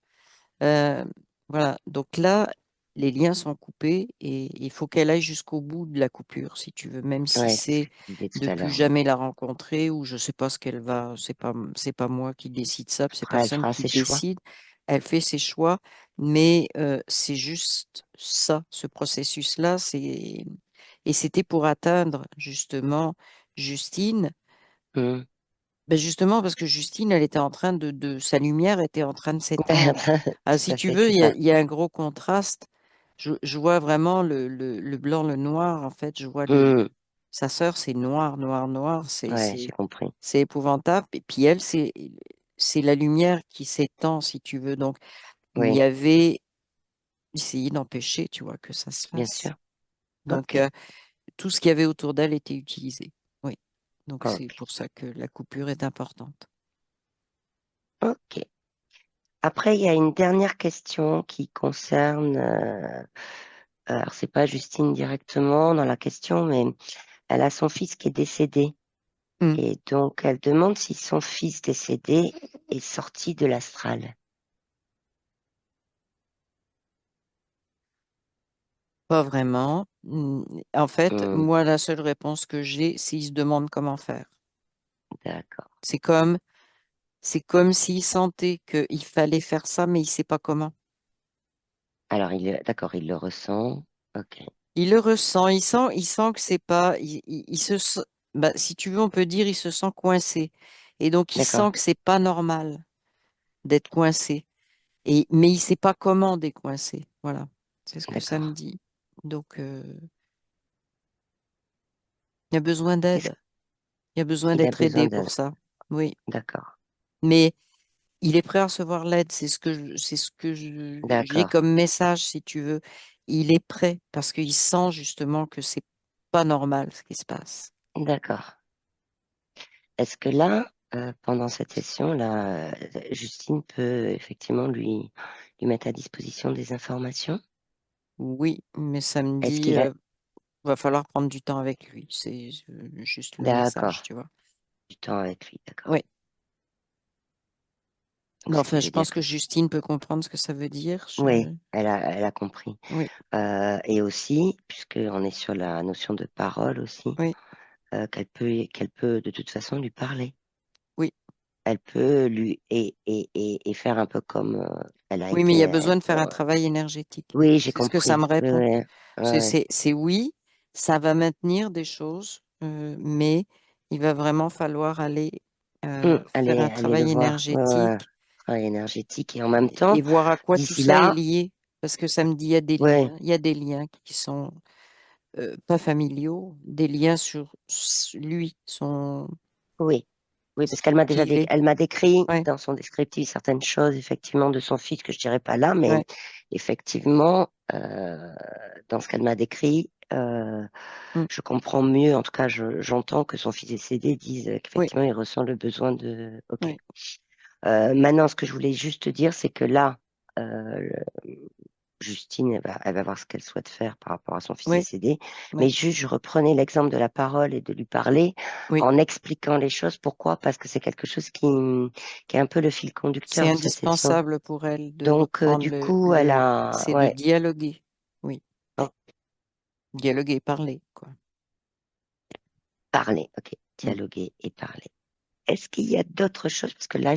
euh, voilà, donc là, les liens sont coupés et il faut qu'elle aille jusqu'au bout de la coupure, si tu veux, même si ouais, c'est ce c'est que tu disais de tout à plus l'heure. Ouais. jamais la rencontrer ou je sais pas ce qu'elle va, c'est pas moi qui décide ça, puis c'est Après, elle personne fera qui ses choix. décide. Elle fait ses choix, mais c'est juste ça, ce processus-là, et c'était pour atteindre justement Justine. Hum. Ben justement, parce que Justine, elle était en train sa lumière était en train de s'éteindre. Ah, Tout si à tu fait, veux, c'est ça. il y a un gros contraste. Je vois vraiment le blanc, le noir. En fait, je vois Hum, sa sœur, c'est noir, noir, noir. ouais, j'ai compris. C'est épouvantable. Et puis elle, c'est la lumière qui s'étend, si tu veux. Donc, il y Oui, avait essayé d'empêcher, tu vois, que ça se bien fasse. sûr. Donc, Ok, tout ce qu'il y avait autour d'elle était utilisé. Oui. Donc, c'est ok, pour ça que la coupure est importante. ok. Après, il y a une dernière question qui concerne, alors c'est pas Justine directement dans la question, mais elle a son fils qui est décédé. Hmm. Et donc, elle demande si son fils décédé est sorti de l'astral. Pas vraiment. En fait, Hmm, moi, la seule réponse que j'ai, c'est il se demande comment faire. d'accord. C'est comme, c'est comme s'il sentait qu'il fallait faire ça, mais il sait pas comment. Alors, d'accord, il le ressent. Ok, Il le ressent, il sent que c'est pas, il se, bah, si tu veux, on peut dire, il se sent coincé. Et donc, il d'accord, sent que c'est pas normal d'être coincé. Mais il sait pas comment décoincer. Voilà. C'est ce que ça me d'accord. dit. Donc, il a besoin Qu'est-ce d'aide. Il a besoin qu'il a d'être besoin aidé pour d'aide? ça. Oui. D'accord, Mais il est prêt à recevoir l'aide, c'est ce que j'ai d'accord, comme message, si tu veux. Il est prêt parce qu'il sent justement que c'est pas normal ce qui se passe. d'accord. Est-ce que là, pendant cette session-là, Justine peut effectivement lui mettre à disposition des informations? Oui, mais Est-ce samedi, qu'il a... va falloir prendre du temps avec lui. C'est juste le message, D'accord, tu vois. du temps avec lui, d'accord. Oui. Donc, Mais ce qui enfin, veut je dire pense que... que Justine peut comprendre ce que ça veut dire. Oui, elle a compris. Oui, Et aussi, puisqu'on est sur la notion de parole aussi, oui, qu'elle peut de toute façon lui parler. oui. Elle peut lui et faire un peu comme elle a Oui, mais il été. y a besoin de faire un travail énergétique. Oui, j'ai C'est ce que ça compris. me Oui, répond. oui, oui, C'est oui, ça va maintenir des choses, mais il va vraiment falloir aller Allez, faire un allez le travail voir. Ouais, ouais. énergétique Travail énergétique et en même temps, et voir à quoi tout d'ici ça est là, lié. Parce que ça me dit, il y a des Ouais, liens. Il y a des liens qui sont pas familiaux, des liens sur lui, oui. Oui, parce qu'elle qui il est. elle m'a décrit Ouais, dans son descriptif certaines choses, effectivement, de son fils que je dirais pas là, mais ouais, effectivement, dans ce qu'elle m'a décrit, mm, je comprends mieux, en tout cas, j'entends que son fils décédé dise oui, qu'effectivement, il ressent le besoin de. Ok. oui, Maintenant, ce que je voulais juste te dire, c'est que là, euh, Justine, elle va voir ce qu'elle souhaite faire par rapport à son fils oui, décédé. Mais oui, juste, je reprenais l'exemple de la parole et de lui parler oui. en expliquant les choses. Pourquoi? Parce que c'est quelque chose qui est un peu le fil C'est conducteur de cette session. indispensable pour elle de Donc, reprendre du coup, elle a, c'est de ouais, dialoguer. Oui, donc, dialoguer, parler, quoi. parler, ok, Mm, dialoguer et parler. Est-ce qu'il y a d'autres choses? Parce que là,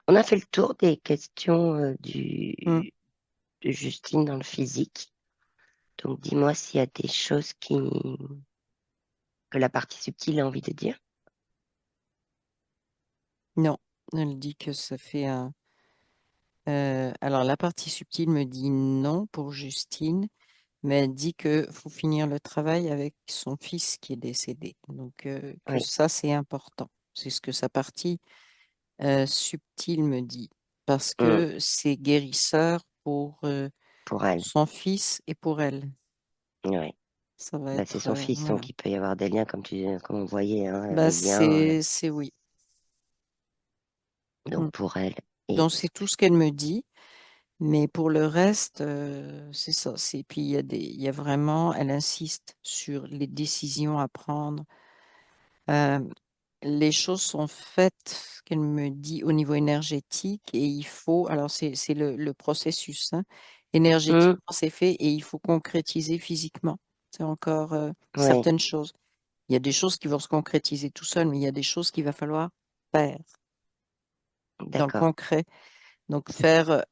on a fait le tour des questions mm. de Justine dans le physique. Donc, dis-moi s'il y a des choses que la partie subtile a envie de dire. Non, elle dit que ça fait un. Alors, la partie subtile me dit non pour Justine, mais elle dit que faut finir le travail avec son fils qui est décédé. Donc, que Oui. ça, c'est important. C'est ce que sa partie subtile me dit. Parce Mm. que c'est guérisseur pour Pour elle. son fils et pour elle. Oui. Ça va Bah, c'est être, son fils, voilà. donc il peut y avoir des liens, comme on voyait, hein, Bah, les liens, c'est oui. donc Mm. pour elle. Et Donc, c'est tout ce qu'elle me dit. Mais pour le reste, c'est ça. Puis il y a vraiment, elle insiste sur les décisions à prendre. Euh, les choses sont faites, qu'elle me dit, au niveau énergétique et il faut, alors c'est le processus, hein. Mm. Énergétiquement, c'est fait et il faut concrétiser physiquement. C'est encore Oui, certaines choses. Il y a des choses qui vont se concrétiser tout seul, mais il y a des choses qu'il va falloir faire dans le d'accord. concret. Donc, faire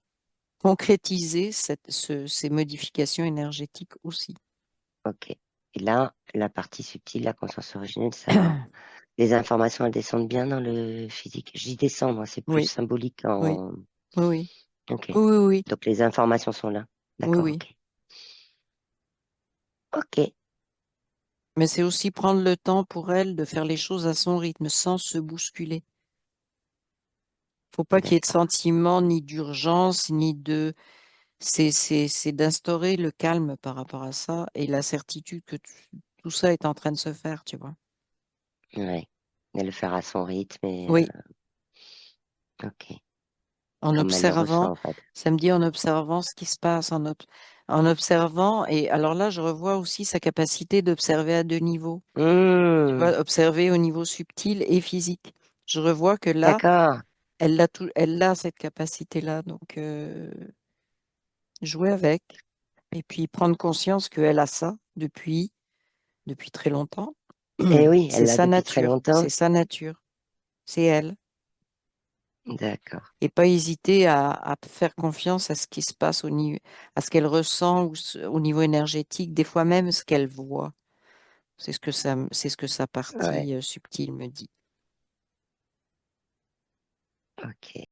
concrétiser ces modifications énergétiques aussi. Ok. Et là, la partie subtile, la conscience originelle, ça, les informations, elles descendent bien dans le physique. J'y descends, moi, c'est plus Oui, symbolique oui, en. oui, oui, Ok. oui, oui, oui, Donc les informations sont là. oui, D'accord, oui. ok. Ok, Mais c'est aussi prendre le temps pour elle de faire les choses à son rythme, sans se bousculer. Faut pas qu'il y ait de d'accord. sentiment, ni d'urgence, ni de... C'est d'instaurer le calme par rapport à ça et la certitude que tout ça est en train de se faire, tu vois. Ouais. Et le faire à son rythme et Oui, ok. en Comme elle le observant, ressent en fait. ça me dit en observant ce qui se passe, en observant, et alors là, je revois aussi sa capacité d'observer à deux niveaux. Tu Hmm. vois, observer au niveau subtil et physique. Je revois que là, D'accord. elle a cette capacité-là. Donc, jouer avec et puis prendre conscience qu'elle a ça depuis très longtemps. Et oui, C'est elle l'a sa depuis très nature, longtemps. c'est sa nature, c'est elle. D'accord. Et pas hésiter à faire confiance à ce qui se passe à ce qu'elle ressent au niveau énergétique, des fois même ce qu'elle voit. C'est ce que sa Ouais. partie subtile me dit. Ok.